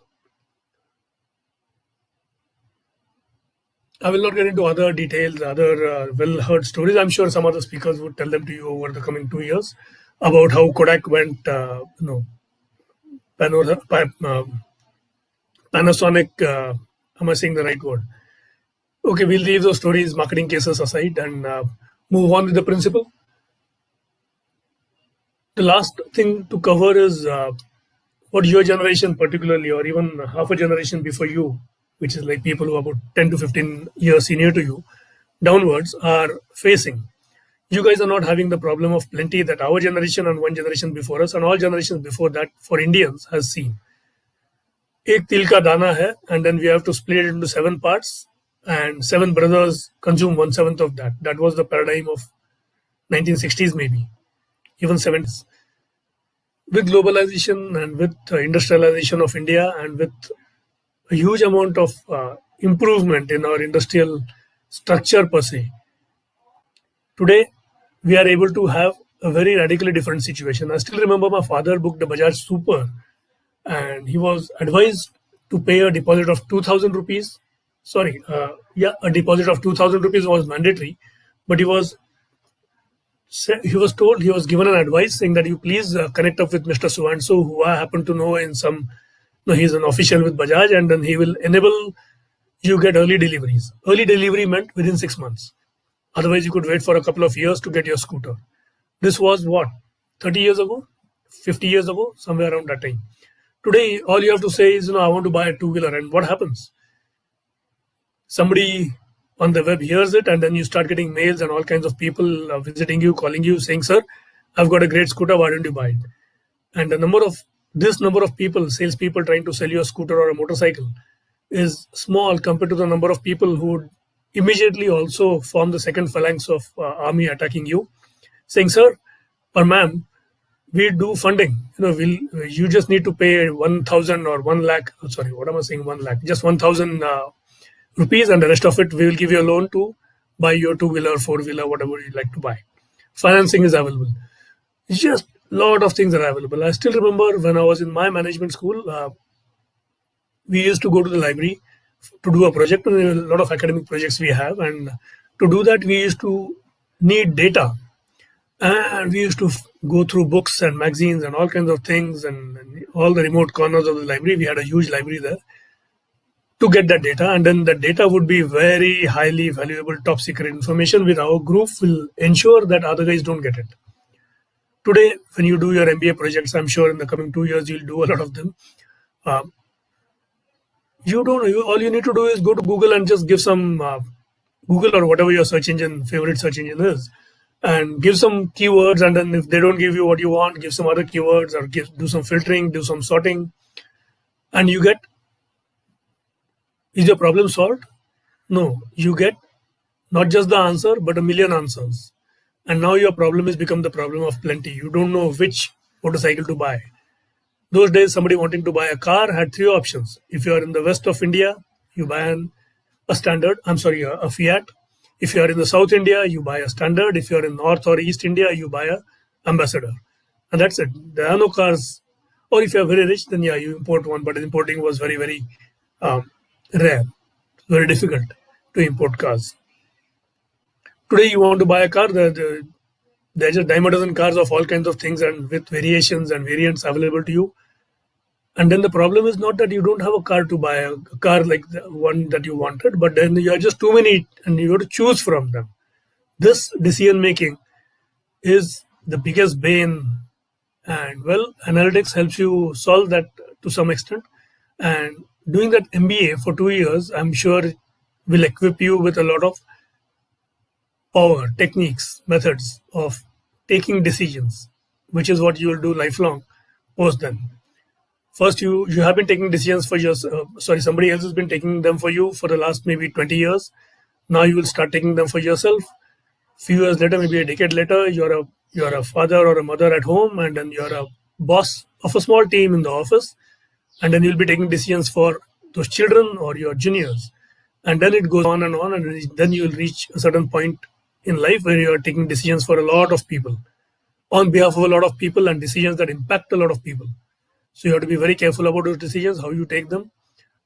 I will not get into other details, other well-heard stories. I'm sure some other speakers would tell them to you over the coming 2 years about how Kodak went, Panasonic, am I saying the right word? Okay, we'll leave those stories, marketing cases aside, and move on with the principle. The last thing to cover is what your generation particularly, or even half a generation before you, which is like people who are about 10 to 15 years senior to you, downwards, are facing. You guys are not having the problem of plenty that our generation and one generation before us and all generations before that for Indians has seen. Ek til ka dana hai, and then we have to split it into 7 parts, and 7 brothers consume 1/7 of that. That was the paradigm of 1960s, maybe even 70s. With globalization and with industrialization of India, and with a huge amount of improvement in our industrial structure per se, today we are able to have a very radically different situation. I still remember my father booked a Bajaj Super, and he was advised to pay a deposit of 2,000 rupees. A deposit of 2,000 rupees was mandatory, but he was given an advice saying that you please connect up with Mr. So-and-so, who I happen to know he's an official with Bajaj, and then he will enable you get early deliveries. Early delivery meant within 6 months. Otherwise, you could wait for a couple of years to get your scooter. This was what, 30 years ago, 50 years ago, somewhere around that time. Today, all you have to say is, I want to buy a two-wheeler, and what happens? Somebody on the web hears it, and then you start getting mails and all kinds of people visiting you, calling you, saying, "Sir, I've got a great scooter. Why don't you buy it?" And this number of people, salespeople trying to sell you a scooter or a motorcycle, is small compared to the number of people who would immediately also form the second phalanx of army attacking you, saying, "Sir or ma'am, we do funding. You just need to pay 1,000 or 1 lakh. Sorry, what am I saying? 1 lakh, just 1,000 rupees, and the rest of it we will give you a loan to buy your two-wheeler, four-wheeler, whatever you like to buy. Financing is available. It's just a lot of things are available." I still remember when I was in my management school, we used to go to the library to do a project, and a lot of academic projects we have, and to do that we used to need data, and we used to go through books and magazines and all kinds of things, and all the remote corners of the library. We had a huge library there to get that data, and then the data would be very highly valuable, top secret information, which our group will ensure that other guys don't get it. Today, when you do your MBA projects, I'm sure in the coming 2 years you'll do a lot of them. You don't. All you need to do is go to Google and just give some Google or whatever your search engine, favorite search engine is, and give some keywords. And then if they don't give you what you want, give some other keywords or do some filtering, do some sorting, and you get. Is your problem solved? No, you get not just the answer, but a million answers. And now your problem has become the problem of plenty. You don't know which motorcycle to buy. Those days, somebody wanting to buy a car had three options. If you are in the west of India, you buy a standard, a Fiat. If you are in the South India, you buy a standard. If you are in North or East India, you buy a ambassador. And that's it. There are no cars. Or if you are very rich, then yeah, you import one. But importing was very, very rare. Very difficult to import cars. Today, you want to buy a car, there's a dime a dozen cars of all kinds of things and with variations and variants available to you. And then the problem is not that you don't have a car to buy, a car like the one that you wanted, but then you are just too many and you have to choose from them. This decision making is the biggest bane. And well, analytics helps you solve that to some extent. And doing that MBA for 2 years, I'm sure will equip you with a lot of power, techniques, methods of taking decisions, which is what you will do lifelong post then. First, you have been taking decisions for somebody else has been taking them for you for the last maybe 20 years. Now you will start taking them for yourself. Few years later, maybe a decade later, you're a father or a mother at home, and then you're a boss of a small team in the office, and then you'll be taking decisions for those children or your juniors. And then it goes on, and then you will reach a certain point in life where you are taking decisions for a lot of people, on behalf of a lot of people, and decisions that impact a lot of people. So you have to be very careful about those decisions, how you take them.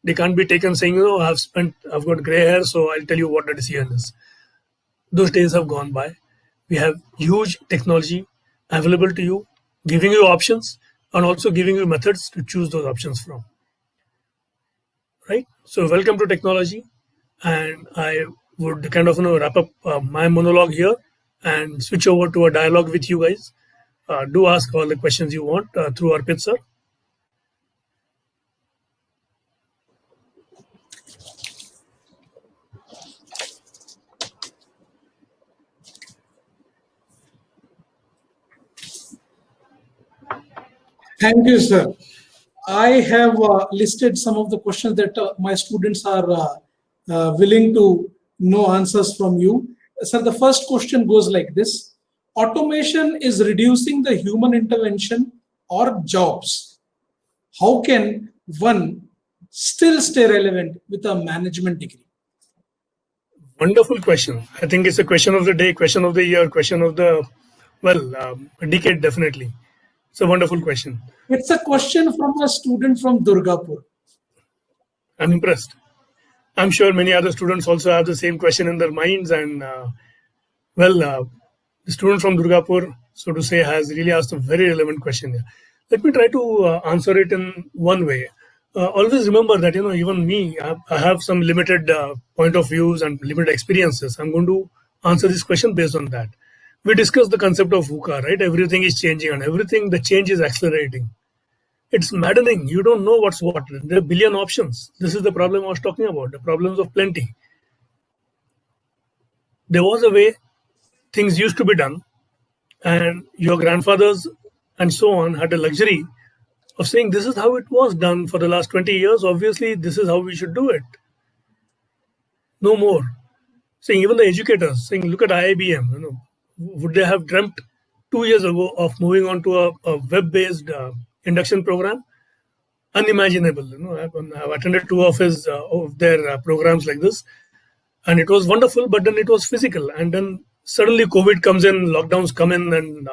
They can't be taken saying, I've got gray hair, so I'll tell you what the decision is. Those days have gone by. We have huge technology available to you, giving you options and also giving you methods to choose those options from. Right? So welcome to technology. And I would kind of wrap up my monologue here and switch over to a dialogue with you guys. Do ask all the questions you want through Arpit sir. Thank you, sir. I have listed some of the questions that my students are willing to know answers from you. Sir, the first question goes like this. Automation is reducing the human intervention or jobs. How can one still stay relevant with a management degree? Wonderful question. I think it's a question of the day, question of the year, question of the, a decade definitely. It's a wonderful question. It's a question from a student from Durgapur. I'm impressed. I'm sure many other students also have the same question in their minds. And the student from Durgapur, so to say, has really asked a very relevant question here. Let me try to answer it in one way. Always remember that, even me, I have some limited point of views and limited experiences. I'm going to answer this question based on that. We discussed the concept of VUCA, right? Everything is changing and the change is accelerating. It's maddening. You don't know what's what. There are a billion options. This is the problem I was talking about, the problems of plenty. There was a way things used to be done, and your grandfathers and so on had the luxury of saying, this is how it was done for the last 20 years. Obviously, this is how we should do it. No more. Saying even the educators, saying, look at IIBM, would they have dreamt 2 years ago of moving on to a web-based induction program? Unimaginable. I've attended 2 of their programs like this, and it was wonderful, but then it was physical. And then suddenly COVID comes in, lockdowns come in, and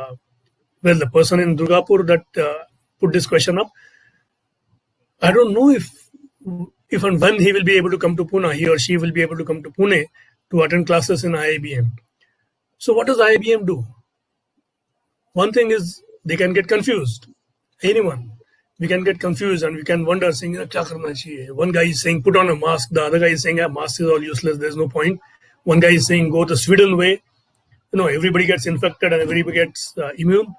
the person in Durgapur that put this question up, I don't know if and when he will be able to come to Pune, he or she will be able to come to Pune to attend classes in IIBM. So what does IIBM do? One thing is they can get confused. Anyone. We can get confused and we can wonder, saying, kya karna chahiye? One guy is saying, put on a mask. The other guy is saying, mask is all useless. There's no point. One guy is saying, go the Sweden way. Everybody gets infected and everybody gets immune.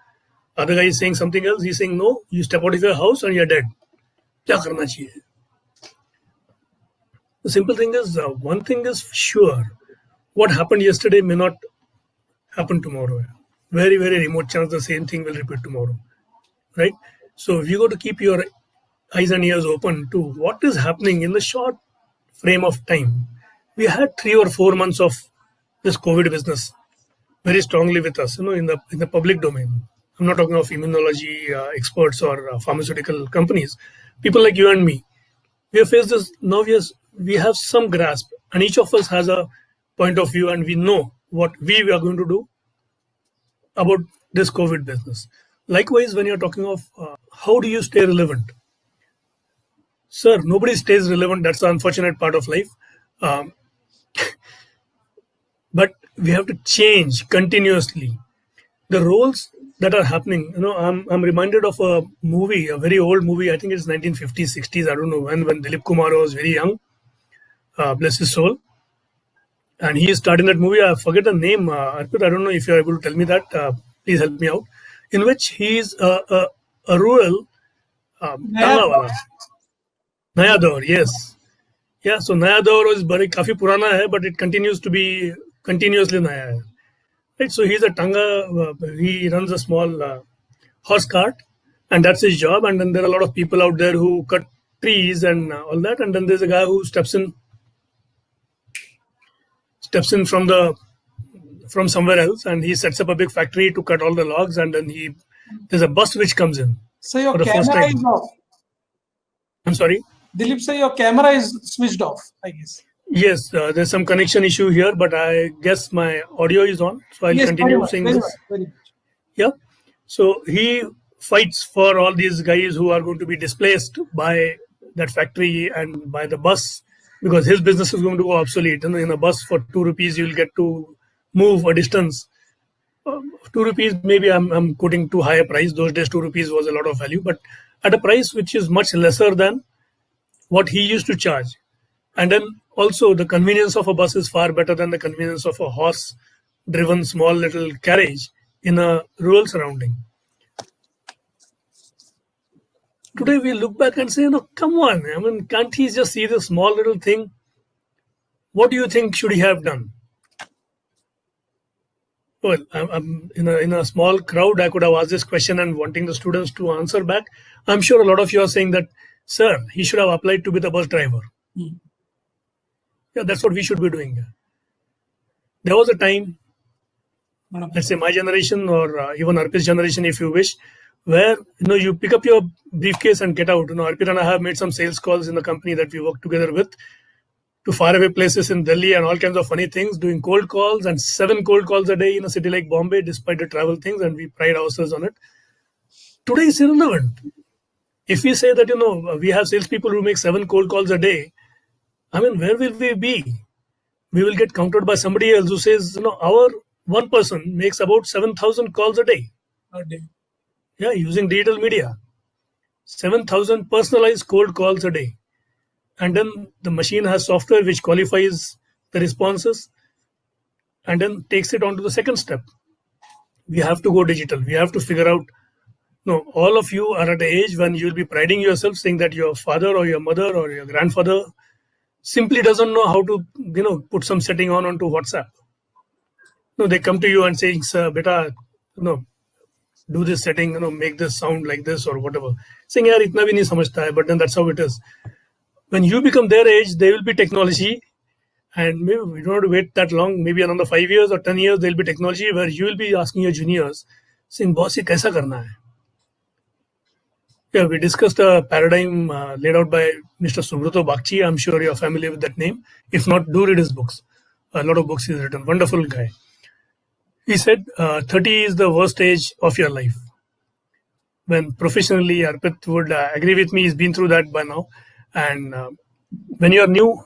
Other guy is saying something else. He's saying, no, you step out of your house and you're dead. Kya karna chahiye? The simple thing is, one thing is sure, what happened yesterday may not happen tomorrow. Very, very remote chance the same thing will repeat tomorrow, right? So you got to keep your eyes and ears open to what is happening in the short frame of time. We had 3 or 4 months of this COVID business very strongly with us, in the public domain. I'm not talking of immunology experts or pharmaceutical companies. People like you and me, we have faced this. Now we have some grasp, and each of us has a point of view, and we know what we are going to do about this COVID business. Likewise, when you're talking of how do you stay relevant, sir, nobody stays relevant. That's the unfortunate part of life. But we have to change continuously. The roles that are happening, I'm reminded of a movie, a very old movie. I think it's 1950s, 60s. I don't know when Dilip Kumar was very young. Bless his soul. And he starred in that movie. I forget the name. Arpit, I don't know if you're able to tell me that. Please help me out. In which he is a rural Tanga. Naya Daur, yes. Yeah, so Naya Daur is काफी पुराना है, but it continues to be continuously Naya. Right, so he's a Tanga. He runs a small horse cart, and that's his job. And then there are a lot of people out there who cut trees and all that. And then there's a guy who steps in from somewhere else, and he sets up a big factory to cut all the logs. And then there's a bus which comes in. So your for the first camera time. is off. I'm sorry. Dilip, say your camera is switched off, I guess. Yes, there's some connection issue here, but I guess my audio is on, so I'll Yes, continue saying very this. much, very much. Yeah. So he fights for all these guys who are going to be displaced by that factory and by the bus, because his business is going to go obsolete. In a bus for 2 rupees, you'll get to move a distance. 2 rupees, maybe I'm quoting too high a price. Those days, 2 rupees was a lot of value, but at a price which is much lesser than what he used to charge. And then also the convenience of a bus is far better than the convenience of a horse-driven small little carriage in a rural surrounding. Today we look back and say, come on. I mean, can't he just see this small little thing? What do you think should he have done? Well, I'm in a small crowd, I could have asked this question and wanting the students to answer back. I'm sure a lot of you are saying that, sir, he should have applied to be the bus driver. Yeah, that's what we should be doing. There was a time, let's say my generation or even Arpit's generation, if you wish, where you pick up your briefcase and get out. Arpit and I have made some sales calls in the company that we work together with to faraway places in Delhi and all kinds of funny things, doing cold calls and 7 cold calls a day in a city like Bombay, despite the travel things, and we pride ourselves on it. Today is irrelevant. If we say that, we have salespeople who make 7 cold calls a day, I mean, where will we be? We will get countered by somebody else who says, our one person makes about 7,000 calls a day. Yeah, using digital media. 7,000 personalized cold calls a day. And then the machine has software which qualifies the responses and then takes it on to the second step. We have to go digital. We have to figure out, all of you are at an age when you'll be priding yourself saying that your father or your mother or your grandfather simply doesn't know how to, put some setting onto WhatsApp. They come to you and saying, sir, beta, do this setting, make this sound like this or whatever. Saying, yaar, itna bhi nahi samajhta hai, but then that's how it is. When you become their age, there will be technology, and maybe we don't have to wait that long, maybe another 5 years or 10 years, there will be technology where you will be asking your juniors, saying, boss, ye kaisa karna hai? Yeah, we discussed a paradigm laid out by Mr. Subrato Bagchi. I'm sure you're familiar with that name. If not, do read his books. A lot of books he's written. Wonderful guy. He said 30 is the worst age of your life. When professionally, Arpit would agree with me. He's been through that by now. And when you're new,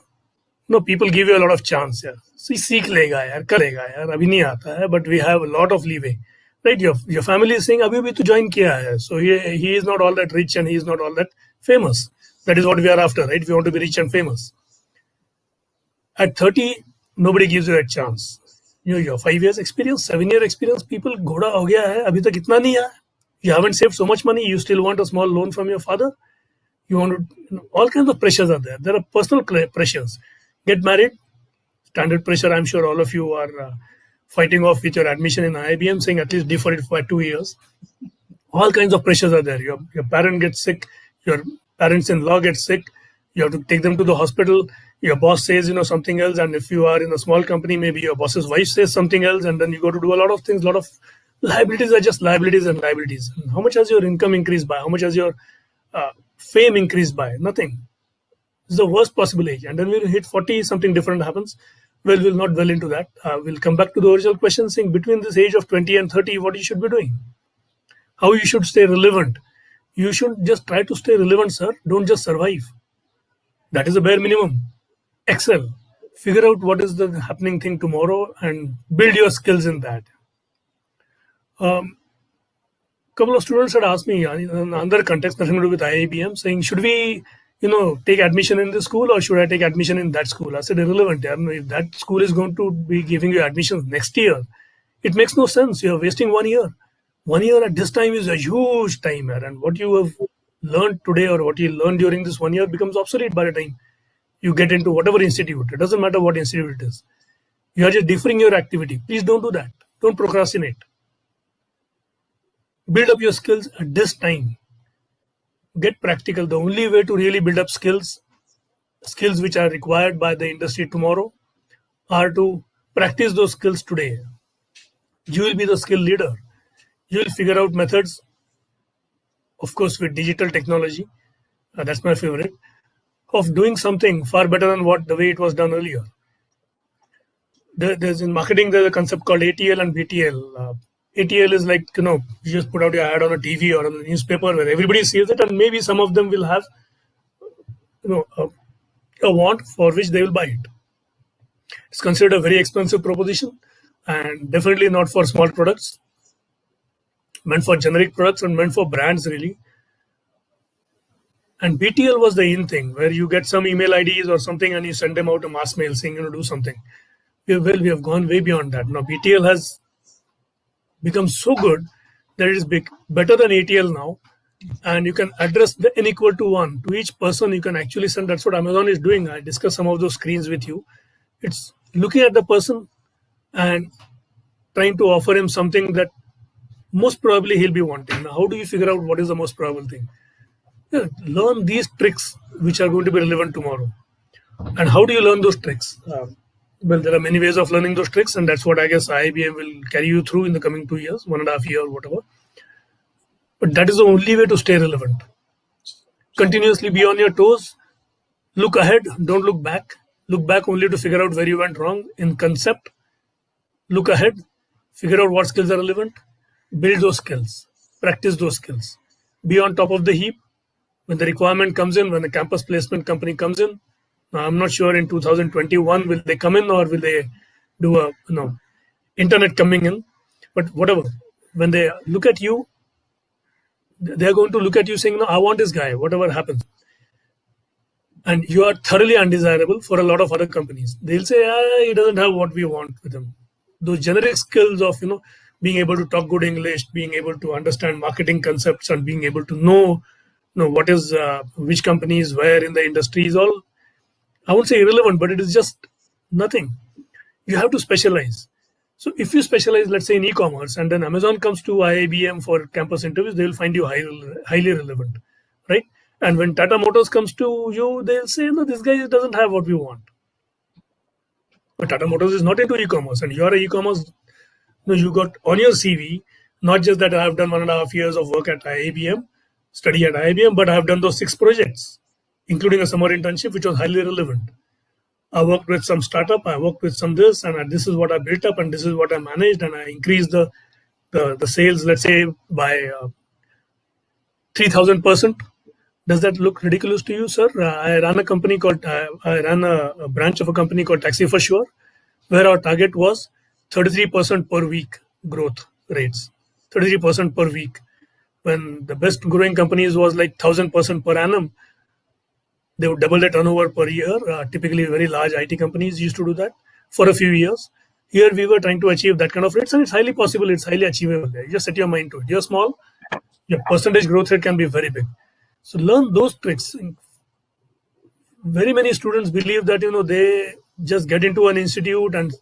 people give you a lot of chance. Yeah. So, seekh lega yaar, karega yaar, abhi nahi aata hai, but we have a lot of leeway. Right? Your family is saying, abhi bhi tu join kiya hai. So he is not all that rich and he is not all that famous. That is what we are after, right? We want to be rich and famous. At 30, nobody gives you a chance. Your 5 years experience, 7-year experience, people, ghoda ho gaya hai, abhi tak itna nahi hai. You haven't saved so much money, you still want a small loan from your father. You want to, all kinds of pressures are there. There are personal pressures. Get married, standard pressure. I'm sure all of you are fighting off with your admission in IIBM, saying at least defer it for 2 years. All kinds of pressures are there. Your parent gets sick, your parents-in-law get sick, you have to take them to the hospital. Your boss says something else, and if you are in a small company, maybe your boss's wife says something else, and then you go to do a lot of things. A lot of liabilities are just liabilities and liabilities. And how much has your income increased by? How much has your fame increased by? Nothing. It's the worst possible age. And then we'll hit 40, something different happens. Well, we'll not dwell into that. We'll come back to the original question, saying between this age of 20 and 30, what you should be doing. How you should stay relevant. You should just try to stay relevant, sir. Don't just survive. That is the bare minimum. Excel. Figure out what is the happening thing tomorrow and build your skills in that. Couple of students had asked me in another context, nothing to do with IIBM, saying, should we, take admission in this school or should I take admission in that school? I said, irrelevant. If that school is going to be giving you admissions next year, it makes no sense. You're wasting 1 year. 1 year at this time is a huge time, and what you have learned today or what you learned during this 1 year becomes obsolete by the time you get into whatever institute. It doesn't matter what institute it is. You are just deferring your activity. Please don't do that. Don't procrastinate. Build up your skills at this time. Get practical. The only way to really build up skills which are required by the industry tomorrow, are to practice those skills today. You will be the skill leader. You will figure out methods, of course, with digital technology. That's my favorite, of doing something far better than the way it was done earlier. There's in marketing, there's a concept called ATL and BTL. ATL is like, you just put out your ad on a TV or on a newspaper where everybody sees it, and maybe some of them will have, a want for which they will buy it. It's considered a very expensive proposition and definitely not for small products, meant for generic products and meant for brands really. And BTL was the in thing, where you get some email IDs or something and you send them out a mass mail saying, do something. We have gone way beyond that. Now BTL has become so good that it is better than ATL now, and you can address the n equal to 1 to each person. You can actually send. That's what Amazon is doing. I discussed some of those screens with you. It's looking at the person and trying to offer him something that most probably he'll be wanting. Now, how do you figure out what is the most probable thing? Learn these tricks which are going to be relevant tomorrow. And how do you learn those tricks? Well, there are many ways of learning those tricks, and that's what I guess IIBM will carry you through in the coming 2 years, 1.5 years, whatever. But that is the only way to stay relevant. Continuously be on your toes. Look ahead, don't look back. Look back only to figure out where you went wrong in concept. Look ahead, figure out what skills are relevant, build those skills, practice those skills. Be on top of the heap. When the requirement comes in, when the campus placement company comes in, now, I'm not sure in 2021 will they come in or will they do a internet coming in, but whatever. When they look at you, they're going to look at you saying, no, I want this guy, whatever happens. And you are thoroughly undesirable for a lot of other companies. They'll say, he doesn't have what we want with him. Those generic skills of, being able to talk good English, being able to understand marketing concepts, and being able to know what is, which companies, where in the industry is all, I won't say irrelevant, but it is just nothing. You have to specialize. So if you specialize, let's say in e-commerce, and then Amazon comes to IIBM for campus interviews, they will find you highly relevant, right? And when Tata Motors comes to you, they'll say, no, this guy doesn't have what we want. But Tata Motors is not into e-commerce, and you are an e-commerce. You got on your CV, not just that I have done 1.5 years of work at IIBM, study at IIBM, but I have done those 6 projects, including a summer internship, which was highly relevant. I worked with some startup, I worked with some this, and this is what I built up, and this is what I managed, and I increased the sales, let's say, by 3,000%. Does that look ridiculous to you, sir? I ran a company called, I ran a branch of a company called Taxi for Sure, where our target was 33% per week growth rates, 33% per week. When the best growing companies was like 1,000% per annum, they would double their turnover per year. Typically, very large IT companies used to do that for a few years. Here, we were trying to achieve that kind of rates, and it's highly possible. It's highly achievable. You just set your mind to it. You're small, your percentage growth rate can be very big. So learn those tricks. very many students believe that they just get into an institute and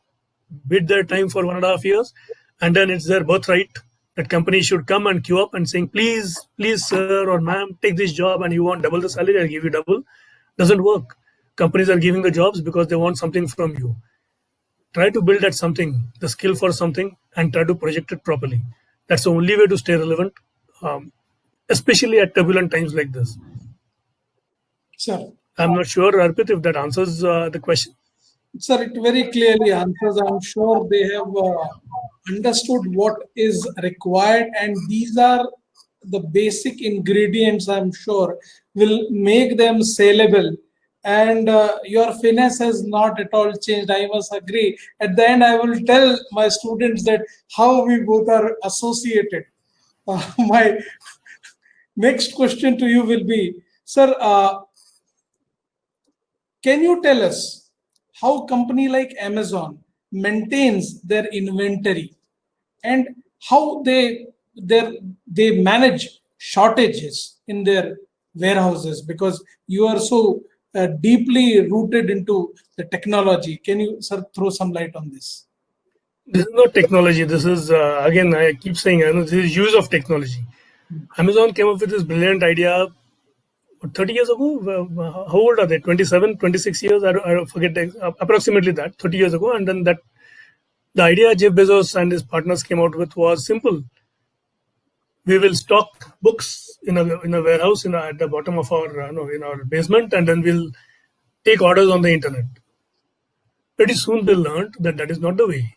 bid their time for 1.5 years, and then it's their birthright that companies should come and queue up and saying, please sir or ma'am, take this job, and you want double the salary, I'll give you double. Doesn't work. Companies are giving the jobs because they want something from you. Try to build at something, the skill for something, and try to project it properly. That's the only way to stay relevant, especially at turbulent times like this. Sir, I'm not sure, Arpit, if that answers the question. sir, it very clearly answers. I'm sure they have understood what is required, and these are the basic ingredients, I'm sure, will make them saleable. And your finesse has not at all changed. I must agree. At the end, I will tell my students that how we both are associated. My next question to you will be, sir, can you tell us how a company like Amazon maintains their inventory and how they manage shortages in their warehouses? Because you are so deeply rooted into the technology. Can you, sir, throw some light on this? This is not technology. This is, again, I keep saying, this is use of technology. Amazon came up with this brilliant idea 30 years ago. How old are they? 27, 26 years? I don't forget, approximately that, 30 years ago. And then the idea Jeff Bezos and his partners came out with was simple. We will stock books in a warehouse at the bottom of our in our basement, and then we'll take orders on the internet. Pretty soon they learned that is not the way.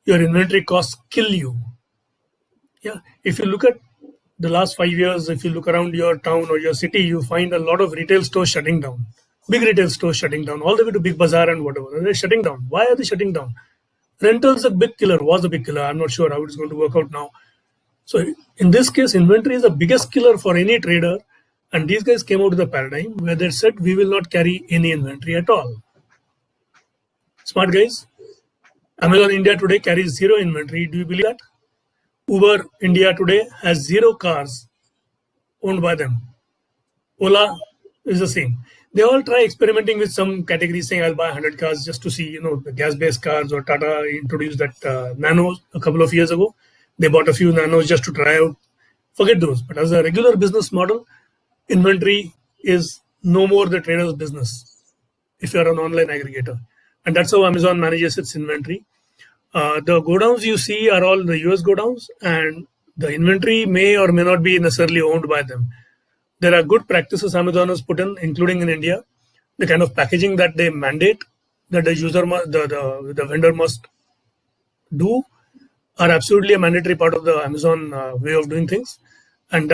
Your inventory costs kill you. Yeah, if you look at the last 5 years, if you look around your town or your city, you find a lot of retail stores shutting down. Big retail stores shutting down, all the way to Big Bazaar and whatever. They're shutting down. Why are they shutting down? Rentals a big killer, was a big killer. I'm not sure how it's going to work out now. So in this case, inventory is the biggest killer for any trader. And these guys came out with a paradigm where they said, we will not carry any inventory at all. Smart guys. Amazon India today carries zero inventory. Do you believe that? Uber India today has 0 cars owned by them. Ola is the same. They all try experimenting with some categories, saying I'll buy 100 cars just to see, the gas-based cars, or Tata introduced that Nano a couple of years ago. They bought a few Nanos just to try out. Forget those. But as a regular business model, inventory is no more the trader's business if you're an online aggregator. And that's how Amazon manages its inventory. The godowns you see are all the US godowns, and the inventory may or may not be necessarily owned by them. There are good practices Amazon has put in, including in India, the kind of packaging that they mandate that the user, the vendor must do, are absolutely a mandatory part of the Amazon way of doing things. And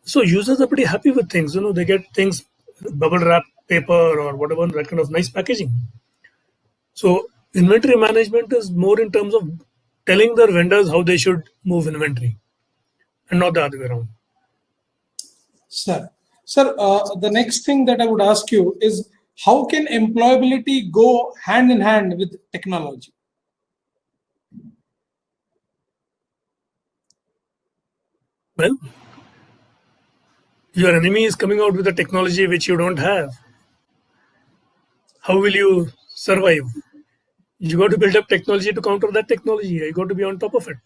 so users are pretty happy with things. They get things, bubble wrap paper or whatever, that kind of nice packaging. So inventory management is more in terms of telling their vendors how they should move inventory, and not the other way around. Sir, the next thing that I would ask you is, how can employability go hand in hand with technology? Well, your enemy is coming out with a technology which you don't have. How will you survive? You got to build up technology to counter that technology. You got to be on top of it.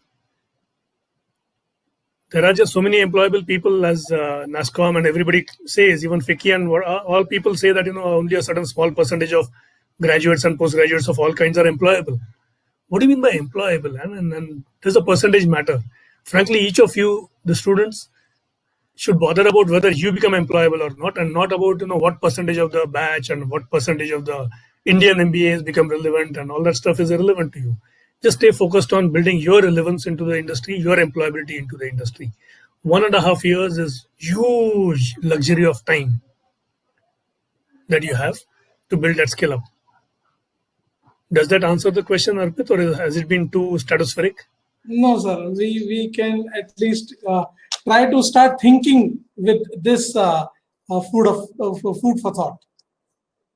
There are just so many employable people, as NASSCOM and everybody says, even FICCI and all people say that only a certain small percentage of graduates and postgraduates of all kinds are employable. What do you mean by employable? And does the percentage matter? Frankly, each of you, the students, should bother about whether you become employable or not, and not about what percentage of the batch and what percentage of the Indian MBAs become relevant, and all that stuff is irrelevant to you. Just stay focused on building your relevance into the industry, your employability into the industry. 1.5 years is huge luxury of time that you have to build that skill up. Does that answer the question, Arpit, or has it been too stratospheric? No, sir. We can at least try to start thinking with this food for thought.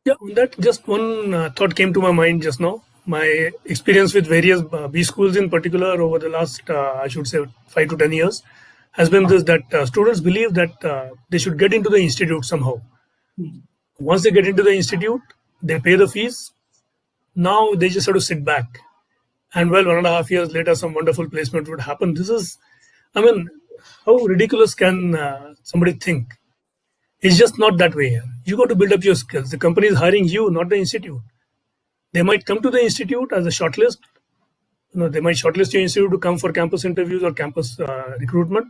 Yeah, on that, just one thought came to my mind just now. My experience with various B schools in particular over the last, I should say, 5 to 10 years has been this, that students believe that they should get into the institute somehow. Once they get into the institute, they pay the fees. Now they just have to sit back. And well, 1.5 years later, some wonderful placement would happen. This is, I mean, how ridiculous can somebody think? It's just not that way. You got to build up your skills. The company is hiring you, not the institute. They might come to the institute as a shortlist. They might shortlist your institute to come for campus interviews or campus recruitment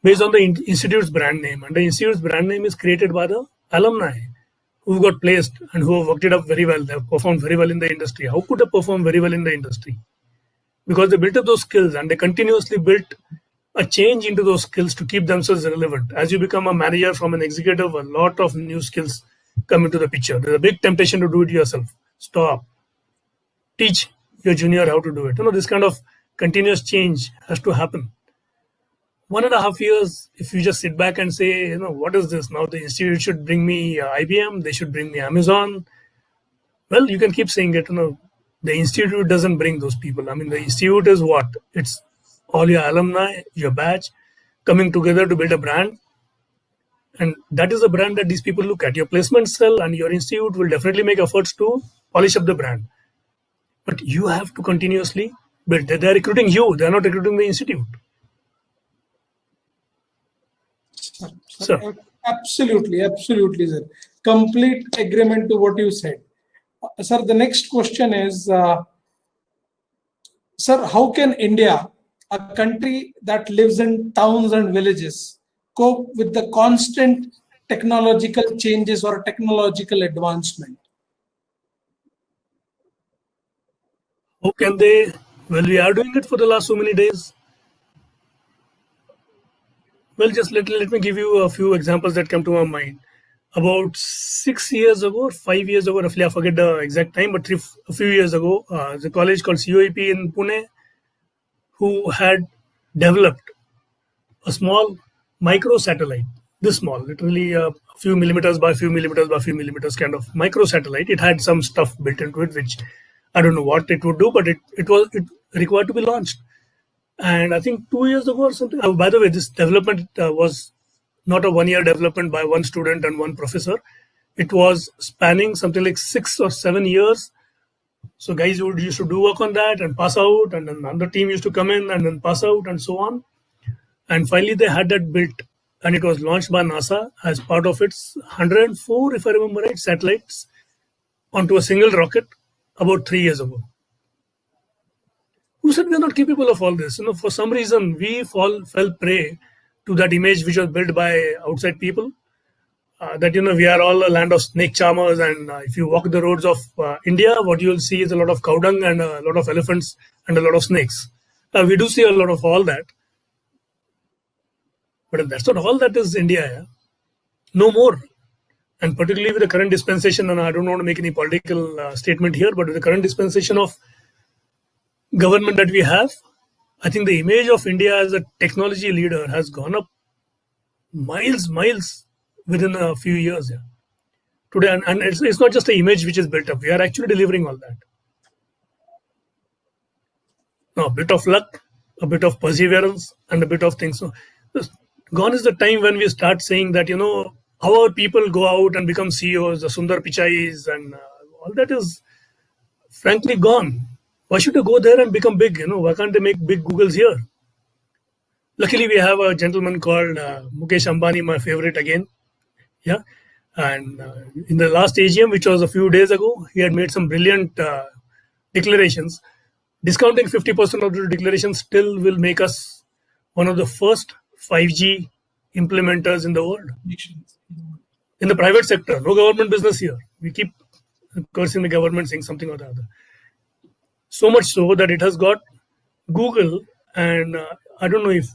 based on the institute's brand name. And the institute's brand name is created by the alumni who got placed and who have worked it up very well. They have performed very well in the industry. How could they perform very well in the industry? Because they built up those skills and they continuously built a change into those skills to keep themselves relevant. As you become a manager from an executive, a lot of new skills come into the picture. There's a big temptation to do it yourself. Stop. Teach your junior how to do it. This kind of continuous change has to happen. 1.5 years, if you just sit back and say, what is this? Now the institute should bring me IBM, they should bring me Amazon. Well, you can keep saying it. The institute doesn't bring those people. I mean, the institute is what? It's all your alumni, your batch, coming together to build a brand. And that is the brand that these people look at. Your placement cell and your institute will definitely make efforts to polish up the brand. But you have to continuously build. They're recruiting you. They're not recruiting the institute. Sir. Absolutely, sir. Complete agreement to what you said. Sir, the next question is, sir, how can India, a country that lives in towns and villages, cope with the constant technological changes or technological advancement? How can they? Well, we are doing it for the last so many days. Well, just let me give you a few examples that come to my mind. About 6 years ago, or 5 years ago, roughly, I forget the exact time, but a few years ago, there's a college called COEP in Pune who had developed a small micro satellite, this small, literally a few millimeters by few millimeters by few millimeters kind of micro satellite. It had some stuff built into it, which I don't know what it would do, but it required to be launched. And I think 2 years ago or something, by the way, this development was not a 1-year development by one student and one professor. It was spanning something like 6 or 7 years. So guys used to do work on that and pass out, and then another team used to come in and then pass out and so on. And finally, they had that built, and it was launched by NASA as part of its 104, if I remember right, satellites onto a single rocket about 3 years ago. Who said we are not capable of all this? For some reason, we fell prey to that image which was built by outside people. That we are all a land of snake charmers, and if you walk the roads of India, what you will see is a lot of cow dung and a lot of elephants and a lot of snakes. We do see a lot of all that. But that's not all that is India. Yeah? No more. And particularly with the current dispensation, and I don't want to make any political statement here, but with the current dispensation of government that we have, I think the image of India as a technology leader has gone up miles within a few years. Yeah. Today, and it's not just the image which is built up. We are actually delivering all that. Now, a bit of luck, a bit of perseverance, and a bit of things. So, gone is the time when we start saying that, how our people go out and become CEOs, the Sundar Pichais, and all that is frankly gone. Why should they go there and become big? Why can't they make big Googles here? Luckily, we have a gentleman called Mukesh Ambani, my favorite again. Yeah. And in the last AGM, which was a few days ago, he had made some brilliant declarations. Discounting 50% of the declarations still will make us one of the first 5G implementers in the world. In the private sector, no government business here. We keep cursing the government, saying something or the other. So much so that it has got Google, and I don't know if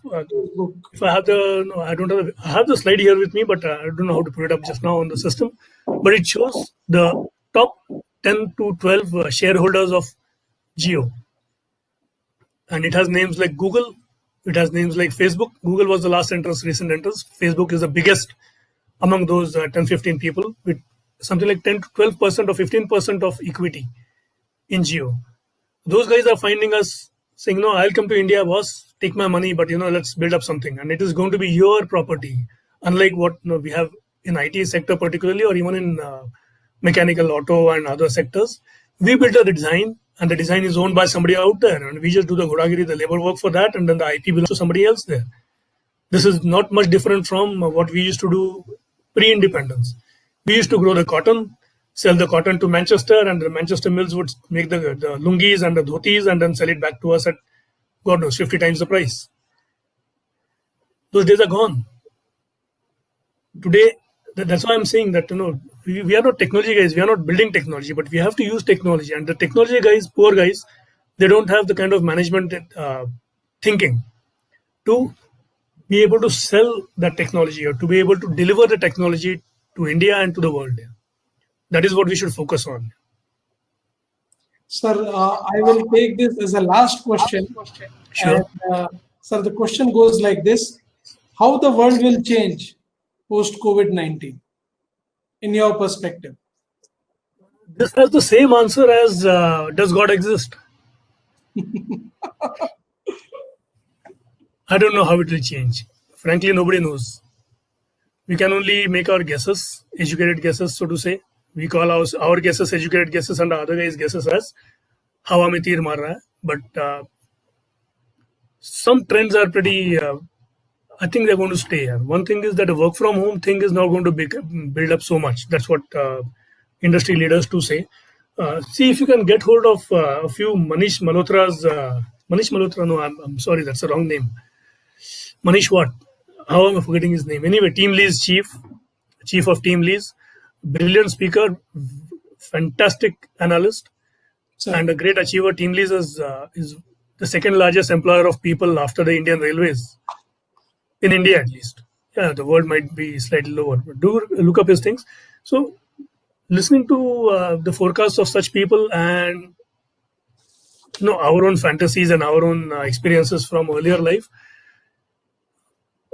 I have I have the slide here with me, but I don't know how to put it up just now on the system. But it shows the top 10 to 12 shareholders of Jio, and it has names like Google. It has names like Facebook. Google was the last recent entrance. Facebook is the biggest among those 10-15 people with something like 10 to 12% or 15% of equity in Jio. Those guys are finding us saying, no, I'll come to India, boss, take my money, but let's build up something. And it is going to be your property. Unlike what we have in IT sector particularly, or even in mechanical, auto and other sectors. We build a design and the design is owned by somebody out there, and we just do the Godagiri, the labor work for that, and then the IP belongs to somebody else there. This is not much different from what we used to do pre-independence. We used to grow the cotton, sell the cotton to Manchester, and the Manchester mills would make the lungis and the dhotis and then sell it back to us at, God knows, 50 times the price. Those days are gone. Today, that's why I'm saying that, we are not technology guys, we are not building technology, but we have to use technology. And the technology guys, poor guys, they don't have the kind of management thinking to be able to sell that technology or to be able to deliver the technology to India and to the world. That is what we should focus on. Sir, I will take this as a last question. Sure. And, sir, the question goes like this: how the world will change post COVID-19, in your perspective? This has the same answer as does God exist? I don't know how it will change. Frankly, nobody knows. We can only make our guesses, educated guesses, so to say. We call our guesses educated guesses and the other guys' guesses as hawa mein teer maar raha hai. But some trends are pretty, I think they're going to stay here. One thing is that the work from home thing is not going to build up so much. That's what industry leaders do say. See if you can get hold of a few Manish Malhotra's, Manish Malhotra, no, I'm sorry, that's the wrong name. Manish what? How am I forgetting his name? Anyway, Team Lee's chief of Team Lee's, brilliant speaker, fantastic analyst, and a great achiever. Team Lee's is the second largest employer of people after the Indian Railways, in India at least. Yeah, the world might be slightly lower, but do look up his things. So, listening to the forecasts of such people and our own fantasies and our own experiences from earlier life,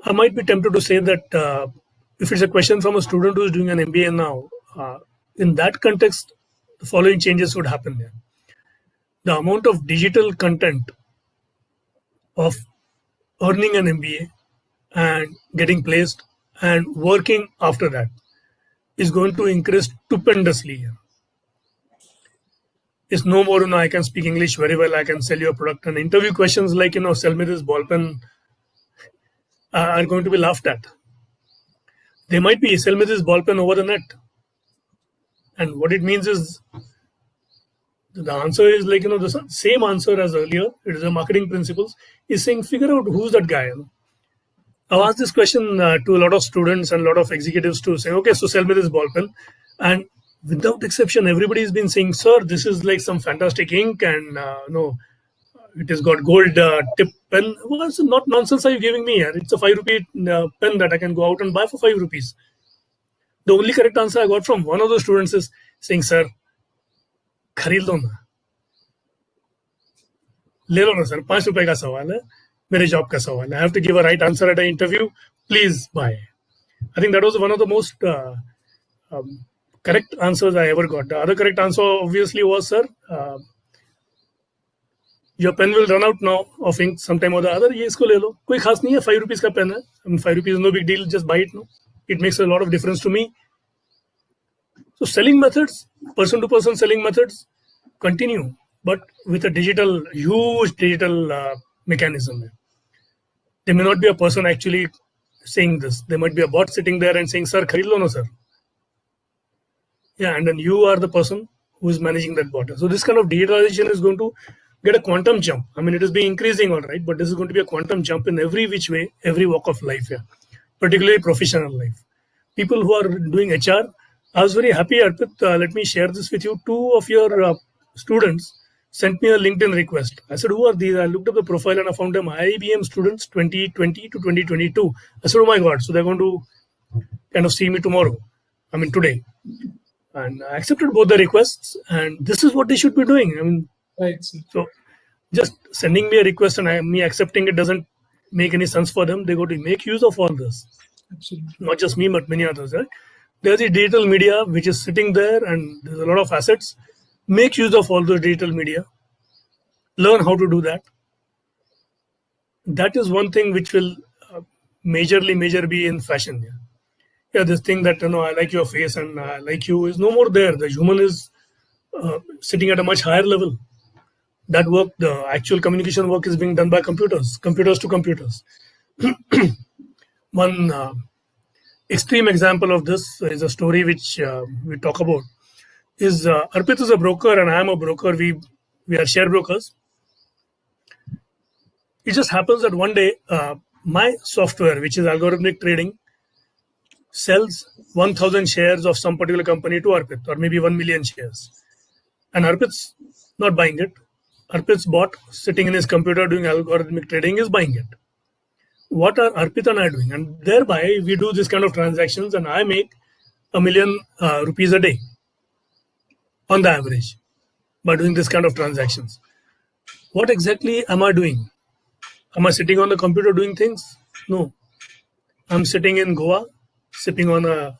I might be tempted to say that if it's a question from a student who's doing an MBA now, in that context, the following changes would happen there. The amount of digital content of earning an MBA and getting placed and working after that is going to increase stupendously. It's no more, I can speak English very well, I can sell you a product. And interview questions like, sell me this ball pen are going to be laughed at. They might be, sell me this ball pen over the net. And what it means is, the answer is like, the same answer as earlier. It is a marketing principles. Is saying, figure out who's that guy. I've asked this question to a lot of students and a lot of executives to say, okay, so sell me this ball pen. And without exception, everybody has been saying, sir, this is like some fantastic ink and it has got gold tip pen. Well, it's not nonsense are you giving me here? It's a 5 rupee pen that I can go out and buy for 5 rupees. The only correct answer I got from one of the students is saying, sir, खरीद लो ना, ले लो ना sir, 5 रुपए का सवाल है, मेरे job का सवाल है. I have to give a right answer at an interview. Please buy. I think that was one of the most correct answers I ever got. The other correct answer obviously was, sir, your pen will run out now of ink sometime or the other. ये इसको ले लो. कोई खास नहीं है, 5 rupees का pen है. I mean, 5 rupees is no big deal. Just buy it. No, it makes a lot of difference to me. So selling methods, person-to-person selling methods, continue, but with a huge digital mechanism. There may not be a person actually saying this. There might be a bot sitting there and saying, sir, kharid lo na, sir. Yeah, and then you are the person who is managing that bot. So this kind of digitalization is going to get a quantum jump. I mean, it has been increasing, all right, but this is going to be a quantum jump in every which way, every walk of life, particularly professional life. People who are doing HR, I was very happy, Arpit, let me share this with you. 2 of your students sent me a LinkedIn request. I said, who are these? I looked up the profile and I found them IIBM students 2020 to 2022. I said, oh my God, so they're going to kind of see me tomorrow. I mean, today. And I accepted both the requests and this is what they should be doing. I mean, right. So just sending me a request and me accepting it doesn't make any sense for them. They got to make use of all this. Absolutely. Not just me, but many others, right? There's a digital media which is sitting there and there's a lot of assets. Make use of all those digital media. Learn how to do that. That is one thing which will majorly be in fashion. yeah, this thing that, I like your face and I like you is no more there. The human is sitting at a much higher level. That work, the actual communication work, is being done by computers to computers. One extreme example of this is a story which we talk about. Is Arpit is a broker and I am a broker. We are share brokers. It just happens that one day my software, which is algorithmic trading, sells 1,000 shares of some particular company to Arpit, or maybe 1 million shares. And Arpit's not buying it. Arpit's bot, sitting in his computer doing algorithmic trading, is buying it. What are Arpit and I doing? And thereby we do this kind of transactions and I make $1 million rupees a day on the average by doing this kind of transactions. What exactly am I doing? Am I sitting on the computer doing things? No. I'm sitting in Goa, sipping on a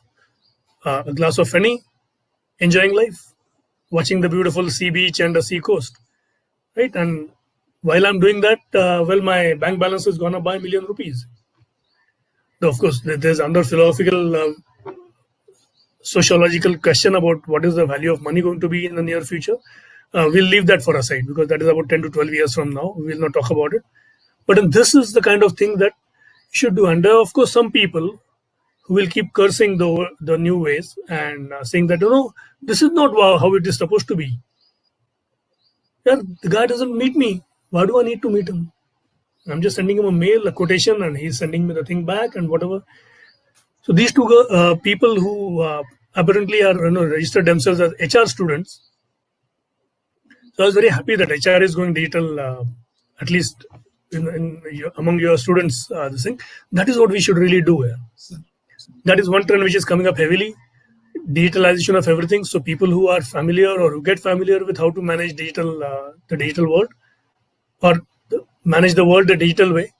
glass of Feni, enjoying life, watching the beautiful sea beach and the sea coast, right? And while I'm doing that, my bank balance has gone up by $1 million rupees. Now, of course, there's under philosophical, sociological question about what is the value of money going to be in the near future. We'll leave that for a side because that is about 10 to 12 years from now. We will not talk about it. But this is the kind of thing that you should do. And there are, of course, some people who will keep cursing the new ways and saying that, this is not how it is supposed to be. Yeah, the guy doesn't meet me. Why do I need to meet him? I'm just sending him a mail, a quotation, and he's sending me the thing back and whatever. So these two people who apparently are registered themselves as HR students. So I was very happy that HR is going digital, at least among your students. This thing that is what we should really do here. That is one trend which is coming up heavily. Digitalization of everything. So people who are familiar or who get familiar with how to manage the digital world, or manage the world the digital way,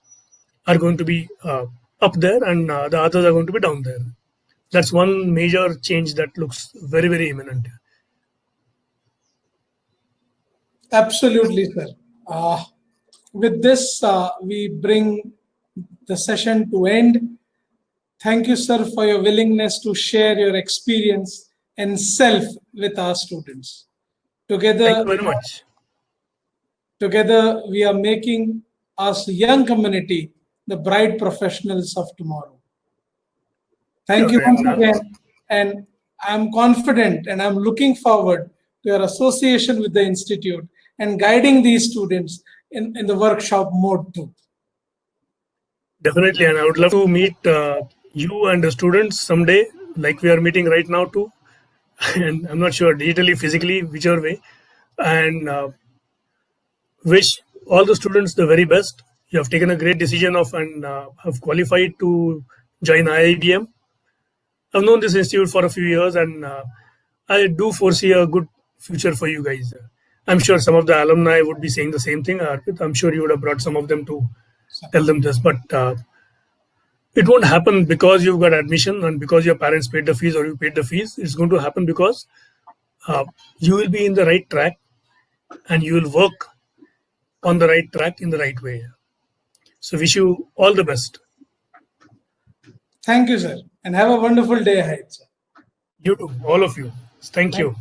are going to be up there, and the others are going to be down there. That's one major change that looks very, very imminent. Absolutely, sir. With this, we bring the session to end. Thank you, sir, for your willingness to share your experience and self with our students. Together, thank you very much. Together, we are making us young community the bright professionals of tomorrow. Thank you once again. And I'm confident and I'm looking forward to your association with the Institute and guiding these students in the workshop mode too. Definitely. And I would love to meet you and the students someday, like we are meeting right now too. And I'm not sure, digitally, physically, whichever way. And wish all the students the very best. You have taken a great decision and have qualified to join IIBM. I've known this institute for a few years and I do foresee a good future for you guys. I'm sure some of the alumni would be saying the same thing, Arpit. I'm sure you would have brought some of them to tell them this, but it won't happen because you've got admission and because your parents paid the fees or you paid the fees. It's going to happen because you will be in the right track and you will work on the right track in the right way. So wish you all the best. Thank you, sir. And have a wonderful day ahead, sir. You too, all of you. Thank you.